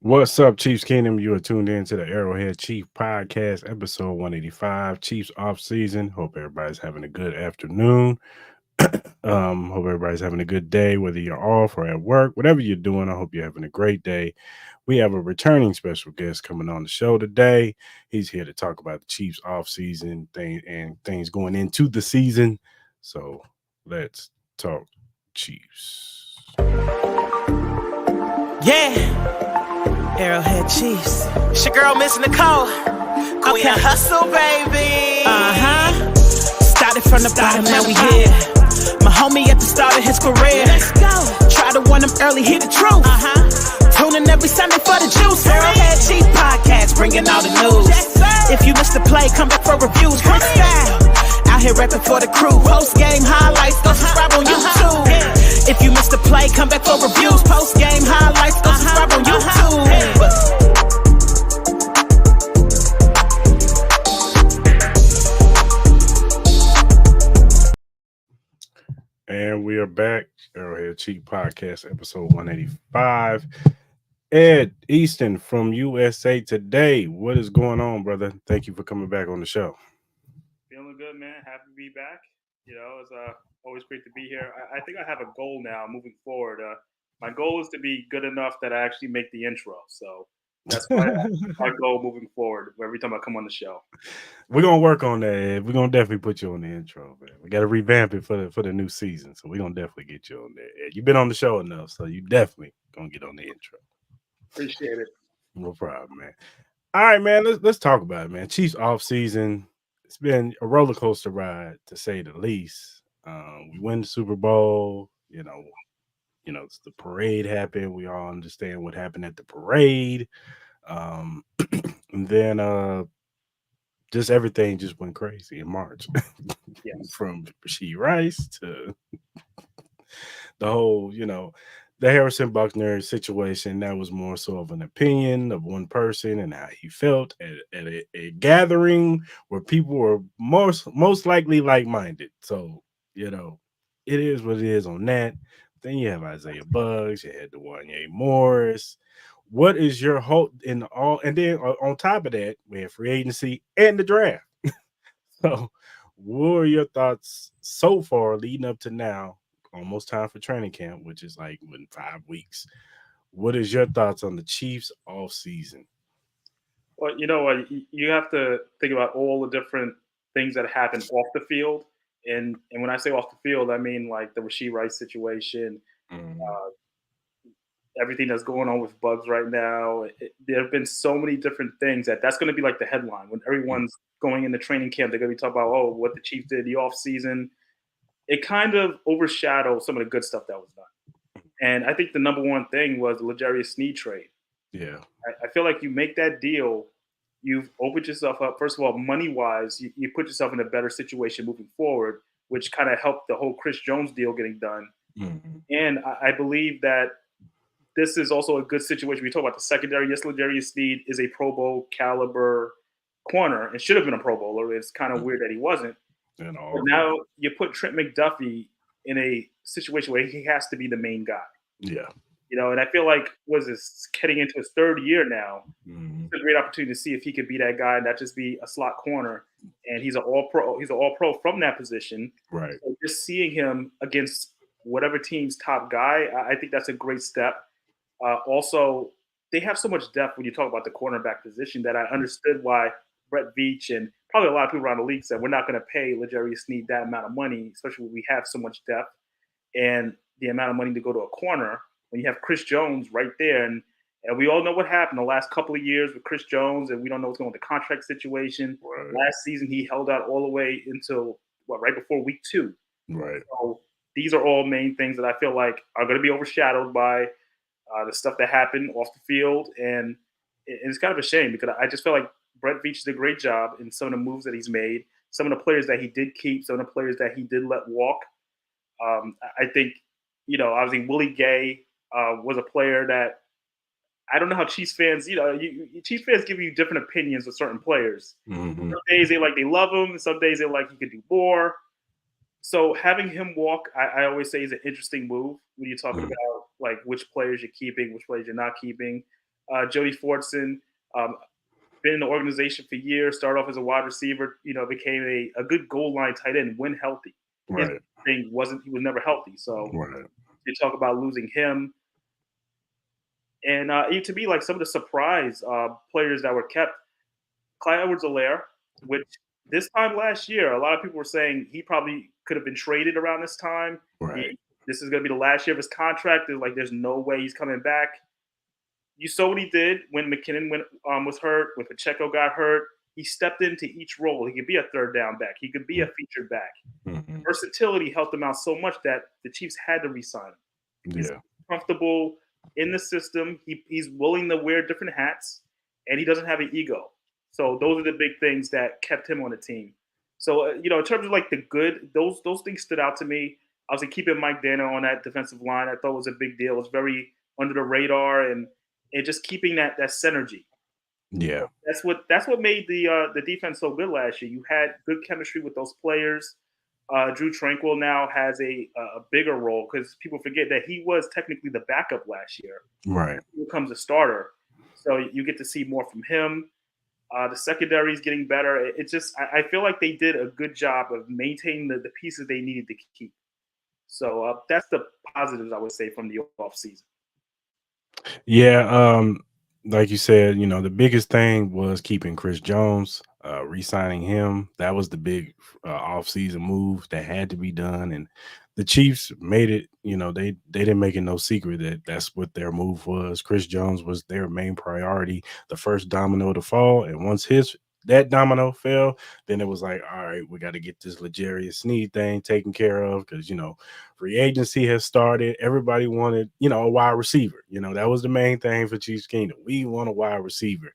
What's up, Chiefs Kingdom? You are tuned in to the Arrowhead Chief Podcast, episode 185, Chiefs Offseason. Hope everybody's having a good afternoon. Hope everybody's having a good day, whether you're off or at work, whatever you're doing. I hope you're having a great day. We have a returning special guest coming on the show today. He's here to talk about the Chiefs offseason thing and things going into the season. So let's talk Chiefs. Yeah, Arrowhead Chiefs. It's your girl, Miss Nicole. Queen of Hustle, baby. Started from the bottom, now we here. My homie at the start of his career. Let's go. Try to warn him early, hear the truth. Tuning every Sunday for the juice. Arrowhead Chiefs Podcast, bringing all the news. If you missed the play, come back for reviews. Quick style. Out here rapping for the crew. Post game highlights, go subscribe on YouTube. If you missed the play, come back for reviews. Post game highlights, go subscribe on YouTube. And we are back. Arrowhead Chief Podcast, episode 185. Ed Easton from USA Today. What is going on, brother? Thank you for coming back on the show. Feeling good, man. Happy to be back. It's always great to be here. I think I have a goal now moving forward. My goal is to be good enough that I actually make the intro. So that's my goal moving forward every time I come on the show. We're going to work on that, Ed. We're going to definitely put you on the intro, man. We got to revamp it for the new season. So we're going to definitely get you on there, Ed. You've been on the show enough, so you definitely going to get on the intro. Appreciate it. No problem, man. All right, man. Let's talk about it, man. Chiefs off season. It's been a roller coaster ride, to say the least. We win the Super Bowl. The parade happened. We all understand what happened at the parade. And then just everything just went crazy in March. Yes. From Rasheed Rice to the whole, the Harrison Buckner situation. That was more so of an opinion of one person and how he felt at a gathering where people were most likely like-minded. So, it is what it is on that. Then you have Isaiah Buggs, you had Dewanye Morris. What is your hope in all? And then on top of that, we have free agency and the draft. So, what are your thoughts so far leading up to now? Almost time for training camp, which is like in 5 weeks. What is your thoughts on the Chiefs off season? Well, you know what? You have to think about all the different things that happen off the field. And when I say off the field, I mean like the Rasheed Rice situation, everything that's going on with Bugs right now. There have been so many different things that's going to be like the headline when everyone's going into training camp. They're going to be talking about, what the Chiefs did the off season. It kind of overshadowed some of the good stuff that was done. And I think the number one thing was the L'Jarius Sneed trade. Yeah. I feel like you make that deal, you've opened yourself up. First of all, money-wise, you put yourself in a better situation moving forward, which kind of helped the whole Chris Jones deal getting done. Mm-hmm. And I believe that this is also a good situation. We talk about the secondary. Yes, L'Jarius Sneed is a Pro Bowl caliber corner and should have been a Pro Bowler. It's kind of weird that he wasn't. But now you put Trent McDuffie in a situation where he has to be the main guy. Yeah. And I feel like heading into his third year now. Mm-hmm. It's a great opportunity to see if he could be that guy and not just be a slot corner. And he's an all-pro. He's an all-pro from that position. Right. So just seeing him against whatever team's top guy, I think that's a great step. Also, they have so much depth when you talk about the cornerback position that I understood why Brett Veach and probably a lot of people around the league said we're not going to pay L'Jarius Sneed that amount of money, especially when we have so much depth and the amount of money to go to a corner when you have Chris Jones right there. And we all know what happened the last couple of years with Chris Jones, and we don't know what's going on with the contract situation. Right. Last season, he held out all the way until right before week 2. Right. So these are all main things that I feel like are going to be overshadowed by the stuff that happened off the field. And it's kind of a shame because I just feel like Brett Veach did a great job in some of the moves that he's made, some of the players that he did keep, some of the players that he did let walk. I think, obviously Willie Gay was a player that I don't know how Chiefs fans, Chiefs fans give you different opinions of certain players. Mm-hmm. Some days they love him. Some days they he could do more. So having him walk, I always say is an interesting move when you're talking about which players you're keeping, which players you're not keeping. Jody Fortson, been in the organization for years, started off as a wide receiver, became a good goal line tight end when healthy. His Right. thing he was never healthy. So Right. you talk about losing him. And to me, like some of the surprise players that were kept, Clyde Edwards-Helaire, which this time last year, a lot of people were saying he probably could have been traded around this time. Right. This is going to be the last year of his contract. There's no way he's coming back. You saw what he did when McKinnon was hurt, when Pacheco got hurt. He stepped into each role. He could be a third down back. He could be a featured back. Mm-hmm. Versatility helped him out so much that the Chiefs had to re-sign him. He's Yeah. comfortable in the system. He's willing to wear different hats, and he doesn't have an ego. So those are the big things that kept him on the team. So in terms of like the good, those things stood out to me. Obviously, keeping Mike Dana on that defensive line, I thought was a big deal. It was very under the radar, and just keeping that synergy. Yeah. That's what made the defense so good last year. You had good chemistry with those players. Drew Tranquil now has a bigger role because people forget that he was technically the backup last year. Right. He becomes a starter, so you get to see more from him. The secondary is getting better. It's just I feel like they did a good job of maintaining the pieces they needed to keep. So that's the positives I would say from the offseason. Yeah, like you said, the biggest thing was keeping Chris Jones, re-signing him. That was the big off-season move that had to be done, and the Chiefs made it. They didn't make it no secret that that's what their move was. Chris Jones was their main priority, the first domino to fall, and once that domino fell, then it was like, all right, we got to get this L'Jarius Sneed thing taken care of because free agency has started. Everybody wanted, a wide receiver. That was the main thing for Chiefs Kingdom. We want a wide receiver.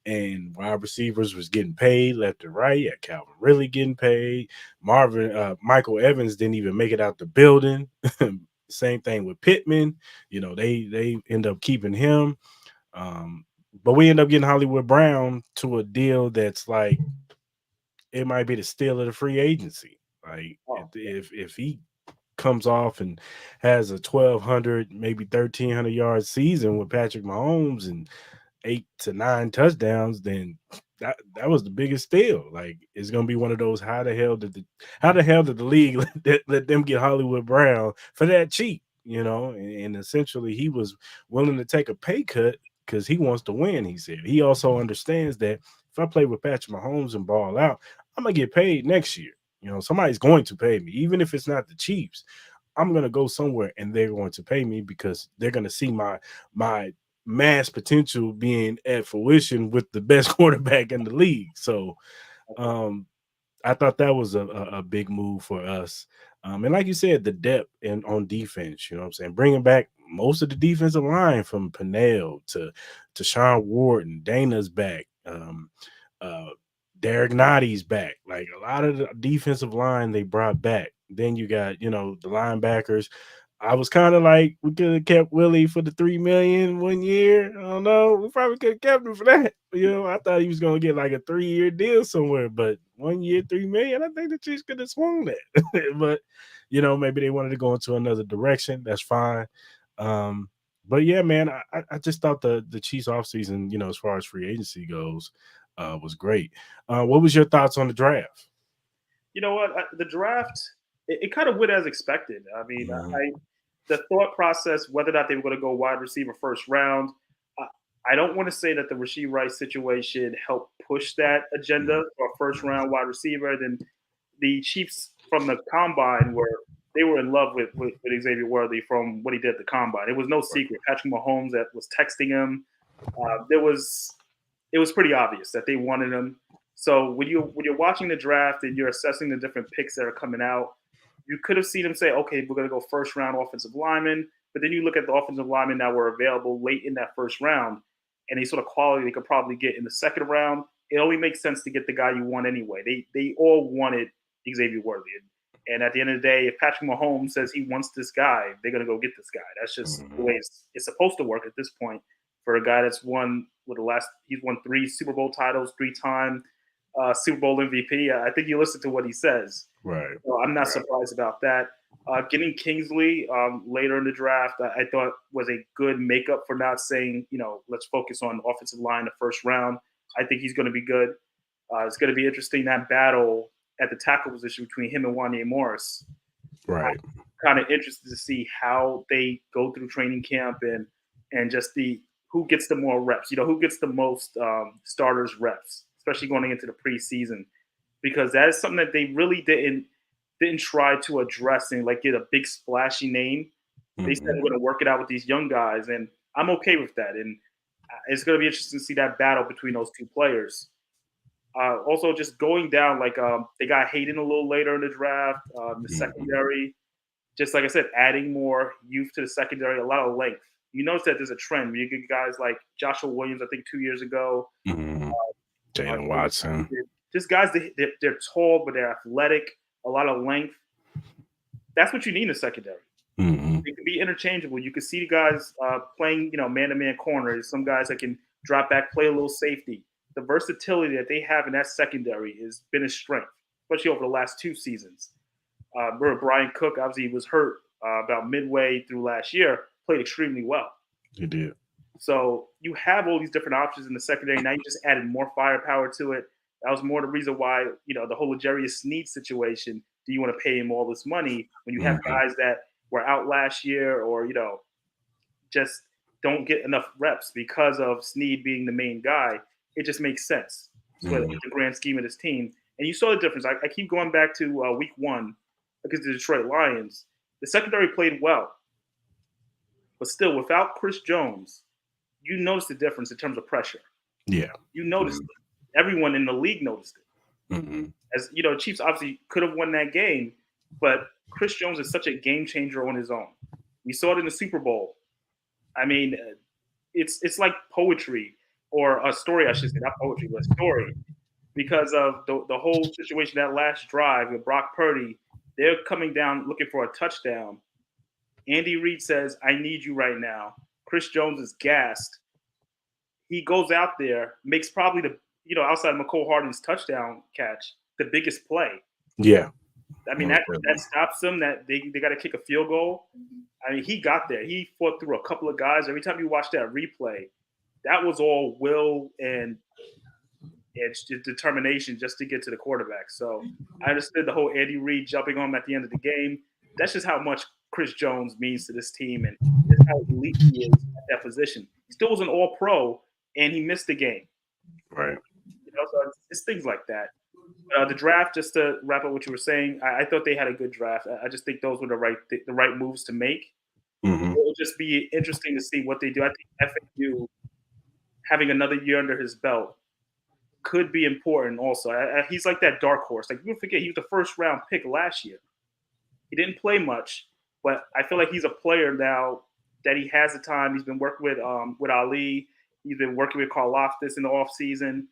And wide receivers was getting paid left and right. Yeah, Calvin really getting paid. Michael Evans didn't even make it out the building. Same thing with Pittman. They end up keeping him. But we end up getting Hollywood Brown to a deal that's like it might be the steal of the free agency. Like if he comes off and has a 1,200, maybe 1,300 yard season with Patrick Mahomes and 8 to 9 touchdowns, then that was the biggest steal. Like it's gonna be one of those how the hell did the league let them get Hollywood Brown for that cheap? And essentially he was willing to take a pay cut because he wants to win. He said he also understands that if I play with Patrick Mahomes and ball out, I'm gonna get paid next year. Somebody's going to pay me, even if it's not the Chiefs. I'm gonna go somewhere and they're going to pay me because they're gonna see my mass potential being at fruition with the best quarterback in the league. So I thought that was a big move for us. And like you said, the depth on defense, what I'm saying? Bringing back most of the defensive line from Pennell to Sean Wharton, Dana's back. Derek Notty's back. Like a lot of the defensive line they brought back. Then you got, the linebackers. I was kind of like, we could have kept Willie for the $3 million 1 year. I don't know. We probably could have kept him for that. I thought he was gonna get like a 3-year deal somewhere, but 1 year, $3 million. I think the Chiefs could have swung that. But maybe they wanted to go into another direction. That's fine. But yeah, man, I just thought the Chiefs offseason, as far as free agency goes, was great. What was your thoughts on the draft? You know what? The draft, it kind of went as expected. I mean, the thought process, whether or not they were going to go wide receiver first round, I don't want to say that the Rashee Rice situation helped push that agenda for a first round wide receiver. Then the Chiefs from the combine they were in love with Xavier Worthy from what he did at the combine. It was no secret. Patrick Mahomes that was texting him. It was pretty obvious that they wanted him. So when you're watching the draft and you're assessing the different picks that are coming out, you could have seen them say, okay, we're going to go first round offensive lineman. But then you look at the offensive linemen that were available late in that first round and the sort of quality they could probably get in the second round. It only makes sense to get the guy you want anyway. They all wanted Xavier Worthy. And at the end of the day, if Patrick Mahomes says he wants this guy, they're going to go get this guy. That's just the way it's supposed to work at this point for a guy that's he's won 3 Super Bowl titles, 3-time Super Bowl MVP. I think you listen to what he says. Right. So I'm not surprised about that. Getting Kingsley later in the draft, I thought was a good makeup for not saying, let's focus on offensive line the first round. I think he's going to be good. It's going to be interesting, that battle at the tackle position between him and Wanya Morris. Right. I'm kind of interested to see how they go through training camp and just who gets the more reps. Who gets the most starters reps, especially going into the preseason, because that is something that they really didn't try to address and like get a big splashy name. They said we're going to work it out with these young guys, and I'm okay with that. And it's going to be interesting to see that battle between those two players. Also, just going down, like they got Hayden a little later in the draft, the secondary. Just like I said, adding more youth to the secondary, a lot of length. You notice that there's a trend where you get guys like Joshua Williams, I think 2 years ago. Jalen Watson. Just guys, they're tall, but they're athletic, a lot of length. That's what you need in the secondary. They can be interchangeable. You can see guys playing, man-to-man corners. Some guys that can drop back, play a little safety. The versatility that they have in that secondary has been a strength, especially over the last 2 seasons. Brian Cook, obviously, was hurt about midway through last year, played extremely well. He did. So you have all these different options in the secondary. Now you just added more firepower to it. That was more the reason why, the whole L'Jarius Sneed situation, do you want to pay him all this money when you have guys that were out last year or, just don't get enough reps because of Sneed being the main guy? It just makes sense with the grand scheme of this team. And you saw the difference. I keep going back to week 1 against the Detroit Lions. The secondary played well. But still, without Chris Jones, you notice the difference in terms of pressure. Yeah. You noticed it. Everyone in the league noticed it. As Chiefs obviously could have won that game, but Chris Jones is such a game changer on his own. We saw it in the Super Bowl. I mean, it's like poetry, or a story, I should say, not poetry, but a story, because of the whole situation, that last drive with Brock Purdy. They're coming down looking for a touchdown. Andy Reid says, "I need you right now." Chris Jones is gassed. He goes out there, makes probably outside of McCole Hardman's touchdown catch, the biggest play. Yeah. I mean, that stops them. That they got to kick a field goal. I mean, he got there. He fought through a couple of guys. Every time you watch that replay, that was all will and determination just to get to the quarterback. So I understood the whole Andy Reid jumping on him at the end of the game. That's just how much Chris Jones means to this team, and just how elite he is at that position. He still was an All-Pro, and he missed the game. Right. So it's things like that. The draft, just to wrap up what you were saying, I thought they had a good draft. I just think those were the right moves to make. It will just be interesting to see what they do. I think FAU having another year under his belt could be important also. He's like that dark horse. Like, you don't forget, he was the first-round pick last year. He didn't play much, but I feel like he's a player now that he has the time. He's been working with Ali. He's been working with Carl Loftus in the offseason.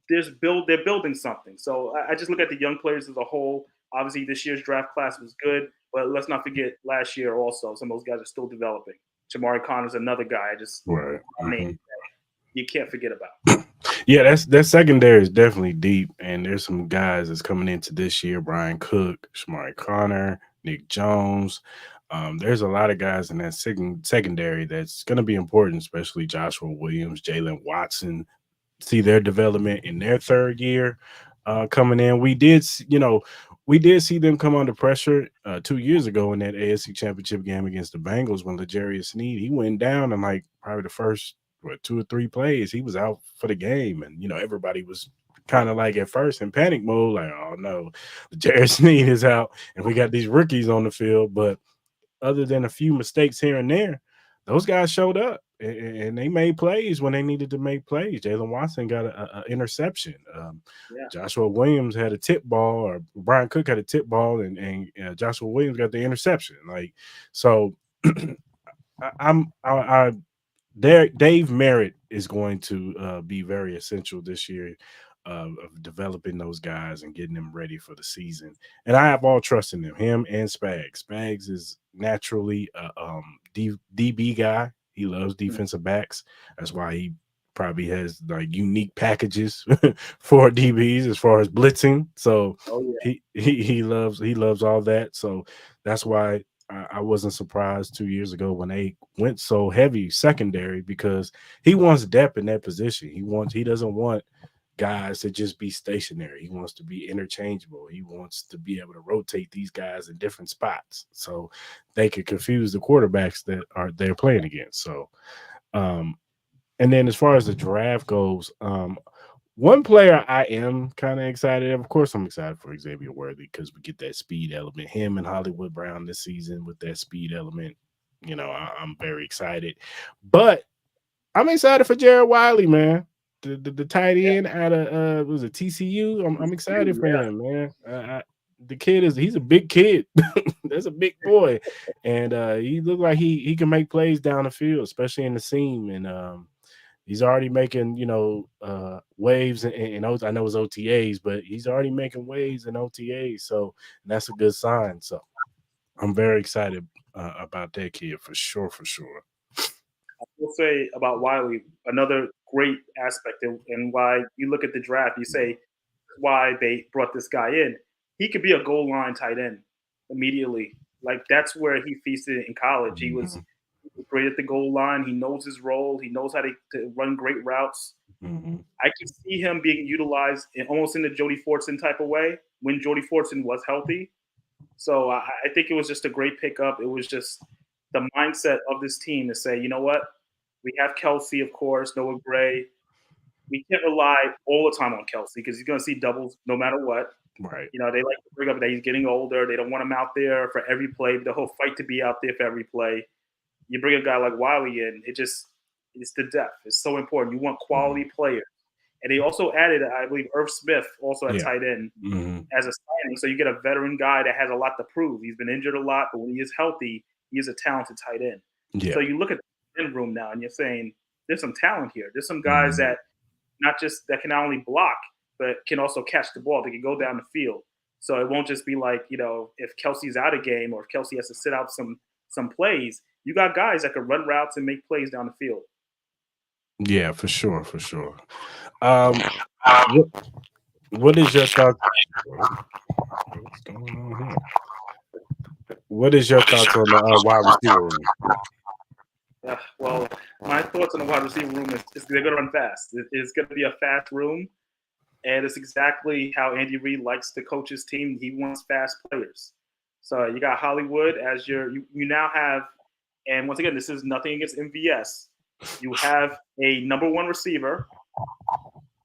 They're building something. So I just look at the young players as a whole. Obviously, this year's draft class was good, but let's not forget last year also. Some of those guys are still developing. Jamari Connor's another guy. You can't forget about. Yeah, that secondary is definitely deep, and there's some guys that's coming into this year: Brian Cook, Shamari Connor, Nick Jones. There's a lot of guys in that secondary that's going to be important, especially Joshua Williams, Jalen Watson. See their development in their third year coming in. We did see them come under pressure 2 years ago in that AFC Championship game against the Bengals when L'Jarius Sneed, he went down in like probably the first 2 or 3 plays. He was out for the game, and everybody was kind of like at first in panic mode, like, oh no, L'Jarius Sneed is out, and we got these rookies on the field. But other than a few mistakes here and there, those guys showed up and they made plays when they needed to make plays. Jalen Watson got an interception. Joshua Williams had a tip ball, or Brian Cook had a tip ball, and Joshua Williams got the interception. Like, so Dave Merritt is going to be very essential this year of developing those guys and getting them ready for the season. And I have all trust in them, him and Spags. Spags is naturally a DB guy. He loves defensive backs. That's why he probably has like unique packages for DBs as far as blitzing. So Oh yeah. he loves all that. So that's why I wasn't surprised 2 years ago when they went so heavy secondary, because he wants depth in that position. He doesn't want guys to just be stationary. He wants to be interchangeable. He wants to be able to rotate these guys in different spots so they could confuse the quarterbacks that are they're playing against. So um and then as far as the draft goes, one player I am kind of excited. Of course, I'm excited for Xavier Worthy because we get that speed element. Him and Hollywood Brown this season with that speed element. I'm very excited. But I'm excited for Jared Wiley, man. The tight Yeah. end out of was it TCU? I'm excited for Yeah. him, man. The kid he's a big kid. That's a big boy, and he looked like he can make plays down the field, especially in the seam. And he's already making waves I know it's OTAs, but he's already making waves in OTAs. So that's a good sign. So I'm very excited about that kid for sure, for sure. We'll say about Wiley, another great aspect, and why you look at the draft, you say why they brought this guy in. He could be a goal line tight end immediately. Like that's where he feasted in college. Mhm, He was great at the goal line. He knows his role. He knows how to run great routes. mhm. I can see him being utilized almost in the Jody Fortson type of way when Jody Fortson was healthy. So I think it was just a great pickup. It was just the mindset of this team to say, you know what, we have Kelsey, of course, Noah Gray. We can't rely all the time on Kelsey because he's going to see doubles no matter what. Right. They like to bring up that he's getting older. They don't want him out there for every play. The whole fight to be out there for every play. You bring a guy like Wiley in, it's the depth. It's so important. You want quality Mhm. players. And they also added, I believe, Irv Smith also at Yeah. tight end Mhm. as a signing. So you get a veteran guy that has a lot to prove. He's been injured a lot, but when he is healthy, he is a talented tight end. Yeah. So you look at the end room now and you're saying, there's some talent here. There's some guys Mhm. that that can not only block, but can also catch the ball. They can go down the field. So it won't just be like, if Kelsey's out of game or if Kelsey has to sit out some plays, you got guys that can run routes and make plays down the field. Yeah, for sure, for sure. Um, what what is your thought? What's going on here? What is your thoughts on the wide receiver room? Well, my thoughts on the wide receiver room is they're going to run fast. It's going to be a fast room, and it's exactly how Andy Reid likes to coach his team. He wants fast players. So you got Hollywood as you now have, and once again, this is nothing against MVS. You have a number one receiver,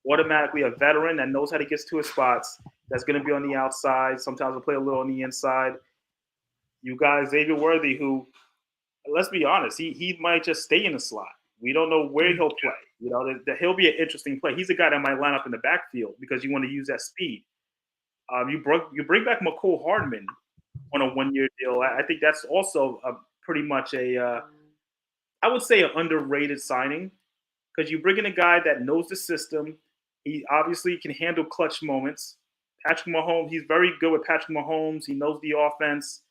automatically a veteran that knows how to get to his spots. That's going to be on the outside. Sometimes will play a little on the inside. You got Xavier Worthy, who, let's be honest, he might just stay in the slot. We don't know where Yeah. he'll play. He'll be an interesting play. He's a guy that might line up in the backfield because you want to use that speed. You bring back McCole Hardman on a 1 year deal. I think that's also pretty much I would say an underrated signing because you bring in a guy that knows the system. He obviously can handle clutch moments. Patrick Mahomes, he's very good with Patrick Mahomes. He knows the offense.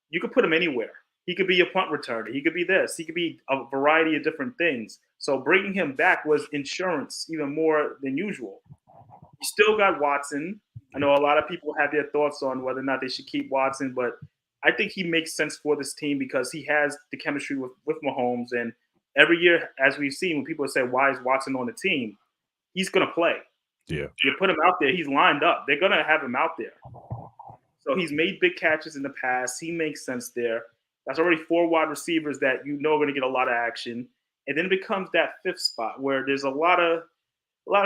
You could put him anywhere. He could be a punt returner. He could be this. He could be a variety of different things. So bringing him back was insurance even more than usual. You still got Watson. I know a lot of people have their thoughts on whether or not they should keep Watson, but I think he makes sense for this team because he has the chemistry with Mahomes. And every year, as we've seen, when people say, why is Watson on the team? He's going to play. Yeah. You put him out there, he's lined up. They're going to have him out there. So he's made big catches in the past. He makes sense there. That's already four wide receivers that you know are going to get a lot of action. And then it becomes that fifth spot where there's a lot of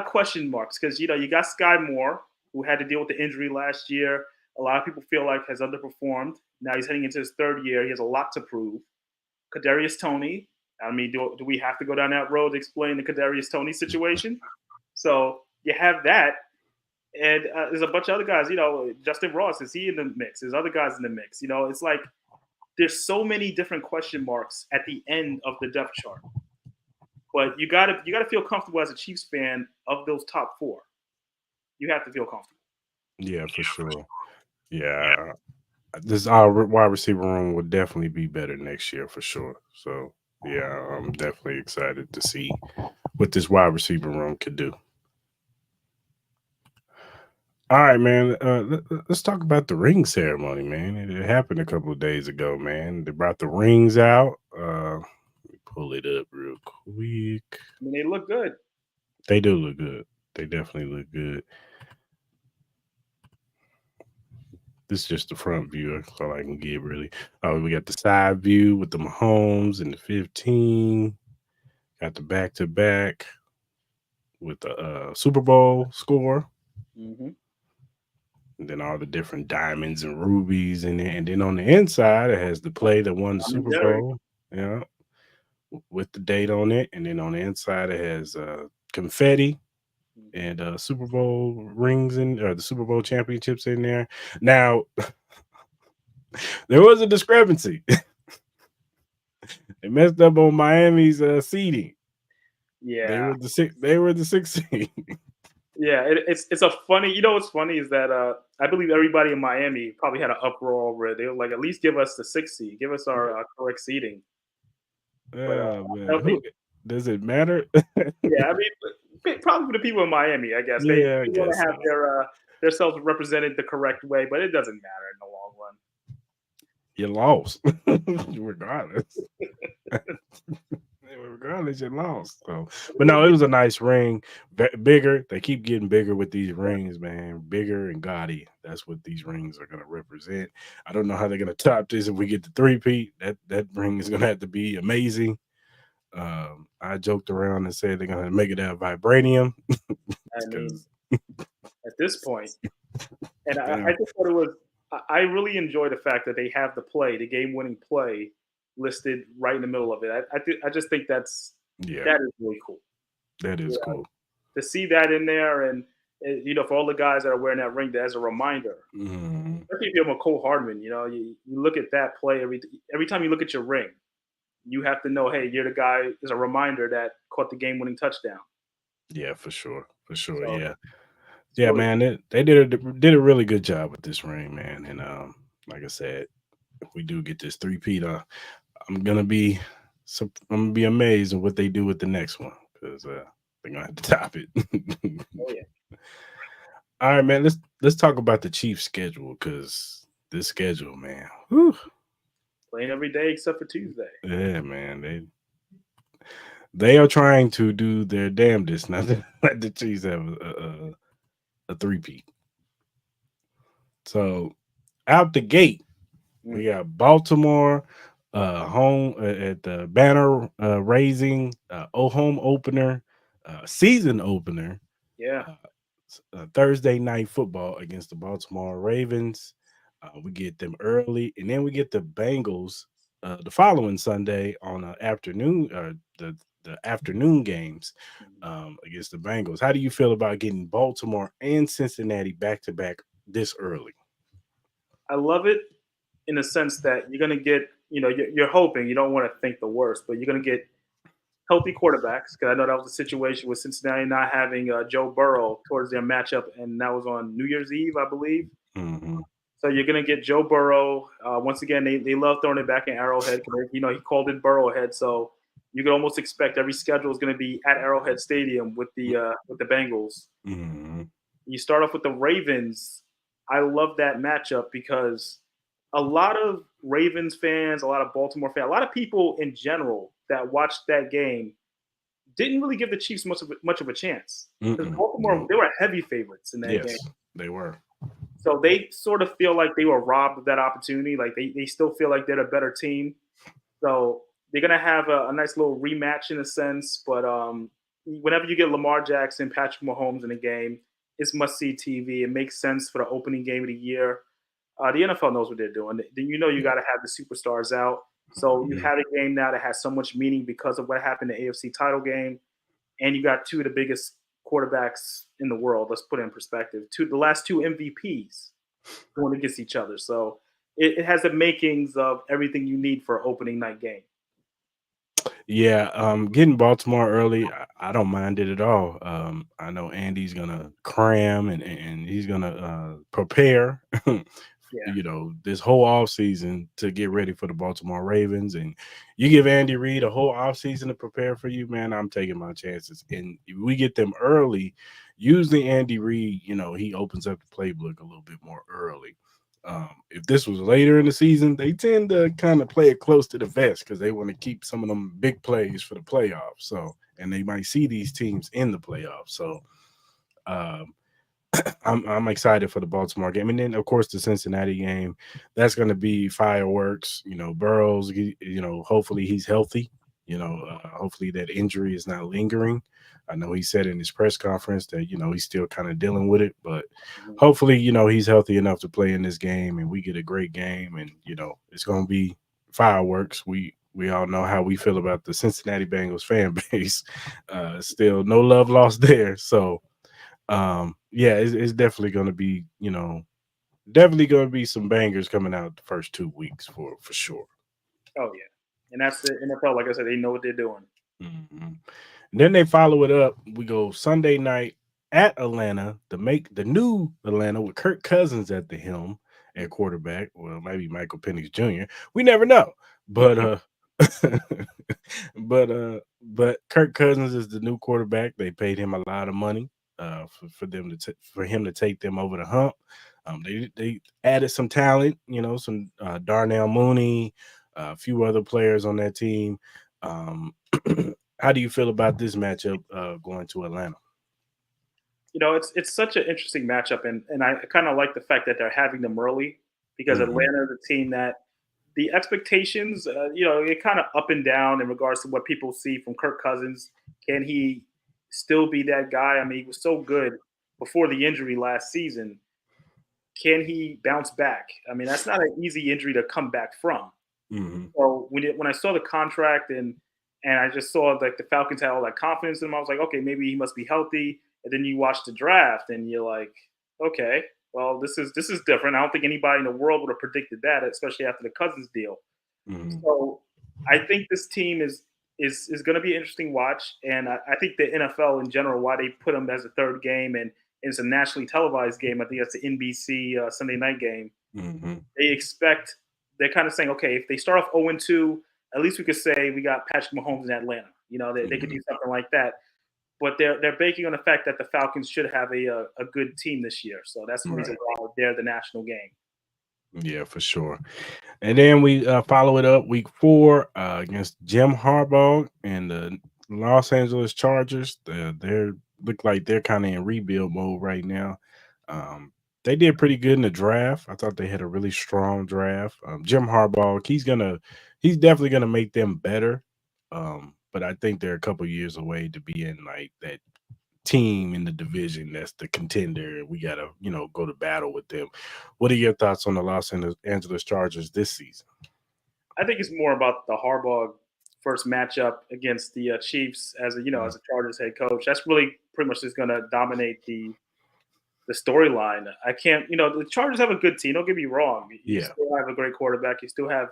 question marks because you got Sky Moore who had to deal with the injury last year. A lot of people feel like has underperformed. Now he's heading into his third year. He has a lot to prove. Kadarius Toney. I mean, do we have to go down that road to explain the Kadarius Toney situation? So you have that, and there's a bunch of other guys. Justin Ross, is he in the mix? There's other guys in the mix. It's like there's so many different question marks at the end of the depth chart. But you gotta feel comfortable as a Chiefs fan of those top four. You have to feel comfortable. Yeah, for sure. Yeah. This our wide receiver room will definitely be better next year for sure. So yeah, I'm definitely excited to see what this wide receiver room could do. All right, man. Let's talk about the ring ceremony, man. It happened a couple of days ago, man. They brought the rings out. Let me pull it up real quick. I mean, they look good. They do look good. They definitely look good. This is just the front view. That's all I can get, really. Oh, we got the side view with the Mahomes and the 15. Got the back to back with the Super Bowl score. Mm-hmm. And then all the different diamonds and rubies in it. And then on the inside, it has the play that won the Super Bowl. Yeah. With the date on it. And then on the inside, it has confetti and Super Bowl rings or the Super Bowl championships in there. Now, there was a discrepancy. They messed up on Miami's seeding. Yeah, They were the six. They were the 16. yeah. It's a funny. You know what's funny is that I believe everybody in Miami probably had an uproar over it. They were like, at least give us the 6 seed, give us our correct seeding. But Oh I man, don't think. does it matter? Yeah, I mean, probably for the people in Miami, I guess Yeah, I they want guess to have so. their selves represented the correct way, but it doesn't matter in the long run. You lost, regardless. Regardless, you lost. So, but no, it was a nice ring, bigger. They keep getting bigger with these rings, man. Bigger and gaudy. That's what these rings are going to represent. I don't know how they're going to top this if we get the three-peat. That ring is going to have to be amazing. I joked around and said they're going to make it out of vibranium I mean, because at this point, and yeah, I just thought it was. I really enjoy the fact that they have the game-winning play, listed right in the middle of it. I just think that is really cool. that is Yeah, cool. to see that in there, and for all the guys that are wearing that ring, as a reminder. Mhm. Especially if you're McCole Hardman, you look at that play every time you look at your ring, you have to know, hey, you're the guy. Is a reminder that caught the game-winning touchdown. Yeah, for sure, for sure. So Yeah, it's yeah, really man. They did a really good job with this ring, man. And like I said, if we do get this three-peat, I'm gonna be I'm gonna be amazed at what they do with the next one because they're gonna have to top it. oh yeah. All right, man. Let's talk about the Chiefs schedule because this schedule, man. Whew, Playing every day except for Tuesday. yeah, man. They are trying to do their damnedest not to let the Chiefs have a three-peat. So out the gate, we Mm, got Baltimore home at the banner raising home opener, season opener, yeah. uh, Thursday night football against the Baltimore Ravens. We get them early, and then we get the Bengals the following Sunday on afternoon. The afternoon games against the Bengals. How do you feel about getting Baltimore and Cincinnati back to back this early? I love it in the sense that you're going to get, you're hoping, you don't want to think the worst, but you're going to get healthy quarterbacks. Because I know that was the situation with Cincinnati not having Joe Burrow towards their matchup, and that was on New Year's Eve, I believe. Mm-hmm. So you're going to get Joe Burrow. Once again, they love throwing it back in Arrowhead. He called it Burrowhead. So you can almost expect every schedule is going to be at Arrowhead Stadium with the Bengals. Mm-hmm. You start off with the Ravens. I love that matchup because a lot of Ravens fans, a lot of Baltimore fans, a lot of people in general that watched that game didn't really give the Chiefs much of a chance. Because Baltimore, No. they were heavy favorites in that game. Yes, they were. So they sort of feel like they were robbed of that opportunity. Like they still feel like they're a better team. So they're gonna have a nice little rematch in a sense. But whenever you get Lamar Jackson, Patrick Mahomes in a game, it's must see TV. It makes sense for the opening game of the year. The NFL knows what they're doing. Then you got to have the superstars out. So you Mhm. have a game now that has so much meaning because of what happened in the AFC title game, and you got two of the biggest quarterbacks in the world. Let's put it in perspective. The last two MVPs going against each other. So it has the makings of everything you need for an opening night game. Yeah, getting Baltimore early, I don't mind it at all. I know Andy's gonna cram and he's gonna prepare Yeah. this whole offseason to get ready for the Baltimore Ravens, and you give Andy Reid a whole offseason to prepare for you, man, I'm taking my chances. And if we get them early, usually Andy Reid, he opens up the playbook a little bit more early. If this was later in the season, they tend to kind of play it close to the vest because they want to keep some of them big plays for the playoffs. So, and they might see these teams in the playoffs. So, um, I'm excited for the Baltimore game, and then of course the Cincinnati game. That's going to be fireworks. Burrows. Hopefully he's healthy. Hopefully that injury is not lingering. I know he said in his press conference that he's still kind of dealing with it, but Mhm. hopefully he's healthy enough to play in this game, and we get a great game, and it's going to be fireworks. We all know how we feel about the Cincinnati Bengals fan base. Still no love lost there. So yeah, it's definitely going to be definitely going to be some bangers coming out the first 2 weeks for sure. Oh yeah, and that's the NFL. Like I said, they know what they're doing. Mhm. Then they follow it up. We go Sunday night at Atlanta to make the new Atlanta with Kirk Cousins at the helm at quarterback. Well, maybe Michael Penix Jr. We never know, but but Kirk Cousins is the new quarterback. They paid him a lot of money for him to take them over the hump. They added some talent, some Darnell Mooney, a few other players on that team. Um, how do you feel about this matchup going to Atlanta? It's such an interesting matchup, and I kind of like the fact that they're having them early because Hmm. Atlanta is a team that the expectations, it kind of up and down in regards to what people see from Kirk Cousins. Can he still be that guy? I mean, he was so good before the injury last season. Can he bounce back? I mean, that's not an easy injury to come back from. Hmm. So when I saw the contract and I just saw like the Falcons had all that confidence in him, I was like, okay, maybe he must be healthy. And then you watch the draft and you're like, okay, well, this is different. I don't think anybody in the world would have predicted that, especially after the Cousins deal. Hmm. So I think this team is going to be an interesting watch, and I think the NFL in general, why they put them as a third game and it's a nationally televised game. I think that's the NBC Sunday night game. Hmm. They expect they're kind of saying, okay, if they start off 0-2, at least we could say we got Patrick Mahomes in Atlanta. They could Hmm. do something like that. But they're banking on the fact that the Falcons should have a good team this year. So that's the reason Right. why they're the national game. Yeah, for sure. And then we follow it up week 4 against Jim Harbaugh and the Los Angeles Chargers. They're look like they're kind of in rebuild mode right now. Um, they did pretty good in the draft. I thought they had a really strong draft. Jim Harbaugh, he's definitely gonna make them better. But I think they're a couple years away to be in like that team in the division that's the contender. We gotta, go to battle with them. What are your thoughts on the Los Angeles Chargers this season? I think it's more about the Harbaugh first matchup against the Chiefs as Mm. as a Chargers head coach. That's really pretty much just going to dominate the storyline. I can't, the Chargers have a good team. Don't get me wrong. You Yeah. still have a great quarterback. You still have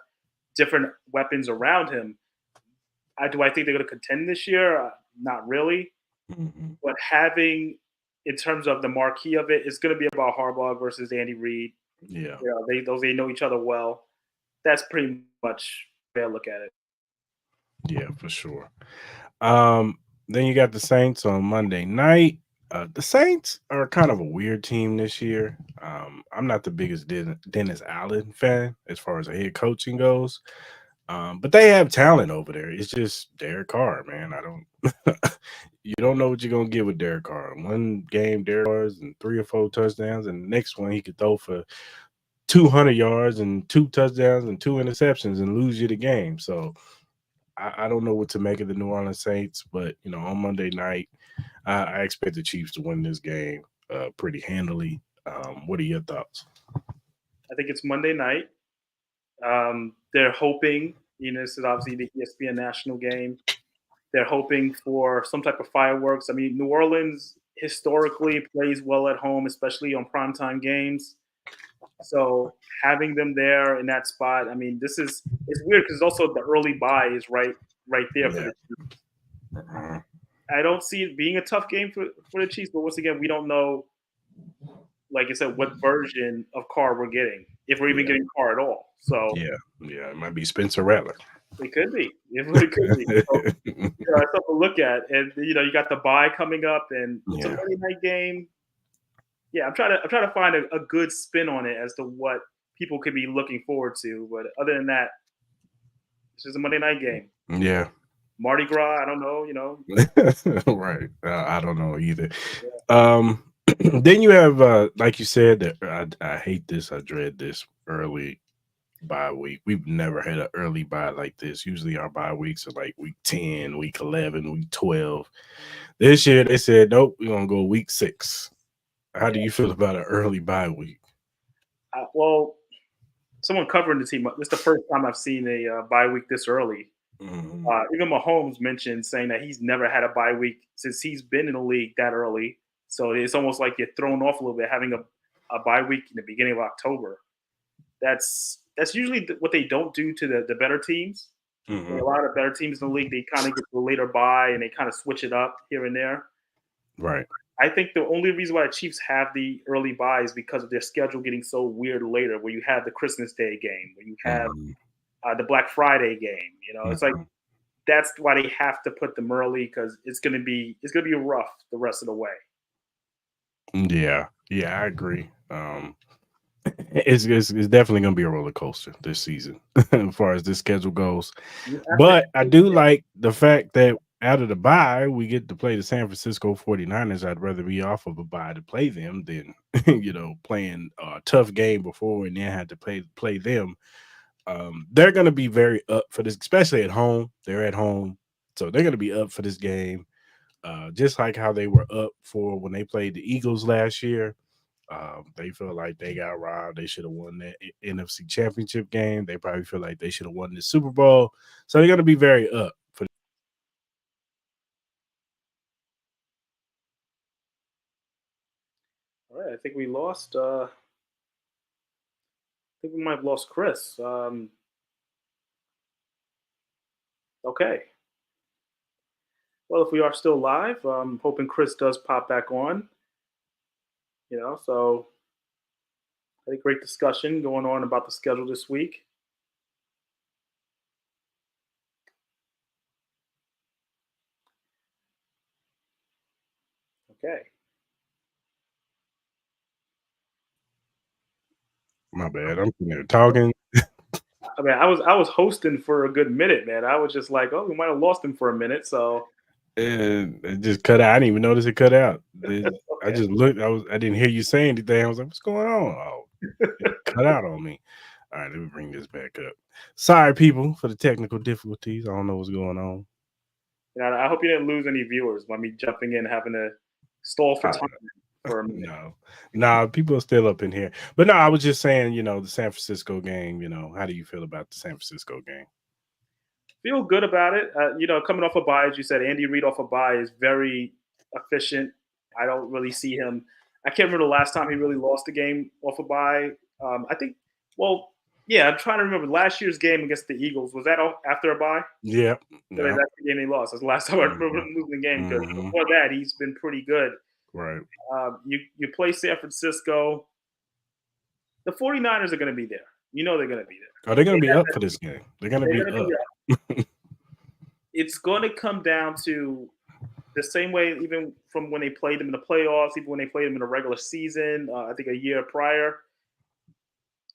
different weapons around him. I think they're going to contend this year? Not really. Hmm. But having, in terms of the marquee of it, it's going to be about Harbaugh versus Andy Reid. Yeah. They know each other well. That's pretty much the way I look at it. Yeah, for sure. Um, then you got the Saints on Monday night. The Saints are kind of a weird team this year. I'm not the biggest Dennis Allen fan as far as a head coaching goes. But they have talent over there. It's just Derek Carr, man. I don't you don't know what you're gonna get with Derek Carr. One game, Derek Carr's and 3 or 4 touchdowns, and the next one he could throw for 200 yards and 2 touchdowns and 2 interceptions and lose you the game. So I don't know what to make of the New Orleans Saints, but on Monday night, I expect the Chiefs to win this game pretty handily. What are your thoughts? I think it's Monday night. They're hoping, this is obviously the ESPN national game. They're hoping for some type of fireworks. I mean, New Orleans historically plays well at home, especially on primetime games. So having them there in that spot, I mean, it's weird because also the early buy is right there for Yeah. the Chiefs. Uh, I don't see it being a tough game for the Chiefs, but once again, we don't know, like I said, what version of Carr we're getting. if we're even Yeah. getting Carr at all. So Yeah. Yeah. It might be Spencer Rattler. it could be. It really could be. So, that's something to look at. And you got the bye coming up, and it's a Yeah. Monday night game. Yeah, I'm trying to find a good spin on it as to what people could be looking forward to. But other than that, it's just a Monday night game. Yeah. Mardi Gras, I don't know. Right. I don't know either. Um, then you have, like you said, that I hate this. I dread this early bye week. We've never had an early bye like this. Usually our bye weeks are like week 10, week 11, week 12. This year they said, nope, we're going to go week 6. How do you feel about an early bye week? Well, someone covering the team. This is the first time I've seen a bye week this early. Mhm. Even Mahomes mentioned saying that he's never had a bye week since he's been in the league that early. So it's almost like you're thrown off a little bit having a bye week in the beginning of October. That's usually what they don't do to the better teams. A Mhm. lot of better teams in the league, they kind of get the later bye and they kind of switch it up here and there. Right. I think the only reason why the Chiefs have the early bye is because of their schedule getting so weird later, where you have the Christmas Day game, where you have Mhm. the Black Friday game. It's like Mhm. that's why they have to put them early because it's gonna be rough the rest of the way. Yeah. Yeah, I agree. It's definitely going to be a roller coaster this season as far as this schedule goes. You have to, But I do like the fact that out of the bye, we get to play the San Francisco 49ers. I'd rather be off of a bye to play them than, playing a tough game before and then had to play them. They're going to be very up for this, especially at home. They're at home. So they're going to be up for this game, just like how they were up for when they played the Eagles last year. They feel like they got robbed. They should have won that NFC Championship game. They probably feel like they should have won the Super Bowl. So they're going to be very up for. all right, I think we lost. I think we might have lost Chris. Okay. Well, if we are still live, I'm hoping Chris does pop back on. So I think great discussion going on about the schedule this week. Okay. My bad. I'm sitting there talking I mean, I was hosting for a good minute, man. I was just like, oh, we might have lost him for a minute. So and it just cut out. I didn't even notice it cut out. I okay. just looked. I didn't hear you say anything. I was like, "What's going on?" Oh, it cut out on me. All right, let me bring this back up. Sorry, people, for the technical difficulties. I don't know what's going on. I hope you didn't lose any viewers by me jumping in, having to stall for time for a minute. No, nah, people are still up in here. But no, I was just saying, the San Francisco game, how do you feel about the San Francisco game? Feel good about it. Coming off a bye, as you said, Andy Reid off a bye is very efficient. I don't really see him. I can't remember the last time he really lost a game off a bye. I think, well, yeah, I'm trying to remember last year's game against the Eagles. Was that after a bye? Yeah. That's Yeah. the game they lost. That's the last time I remember Mhm. him losing the game because Mhm. before that, he's been pretty good. Right. You play San Francisco. The 49ers are going to be there. They're going to be there. Are they They going to be have up that, for this game? They're going to they're be going to be up. up. It's going to come down to the same way, even from when they played them in the playoffs, even when they played them in the regular season, I think a year prior.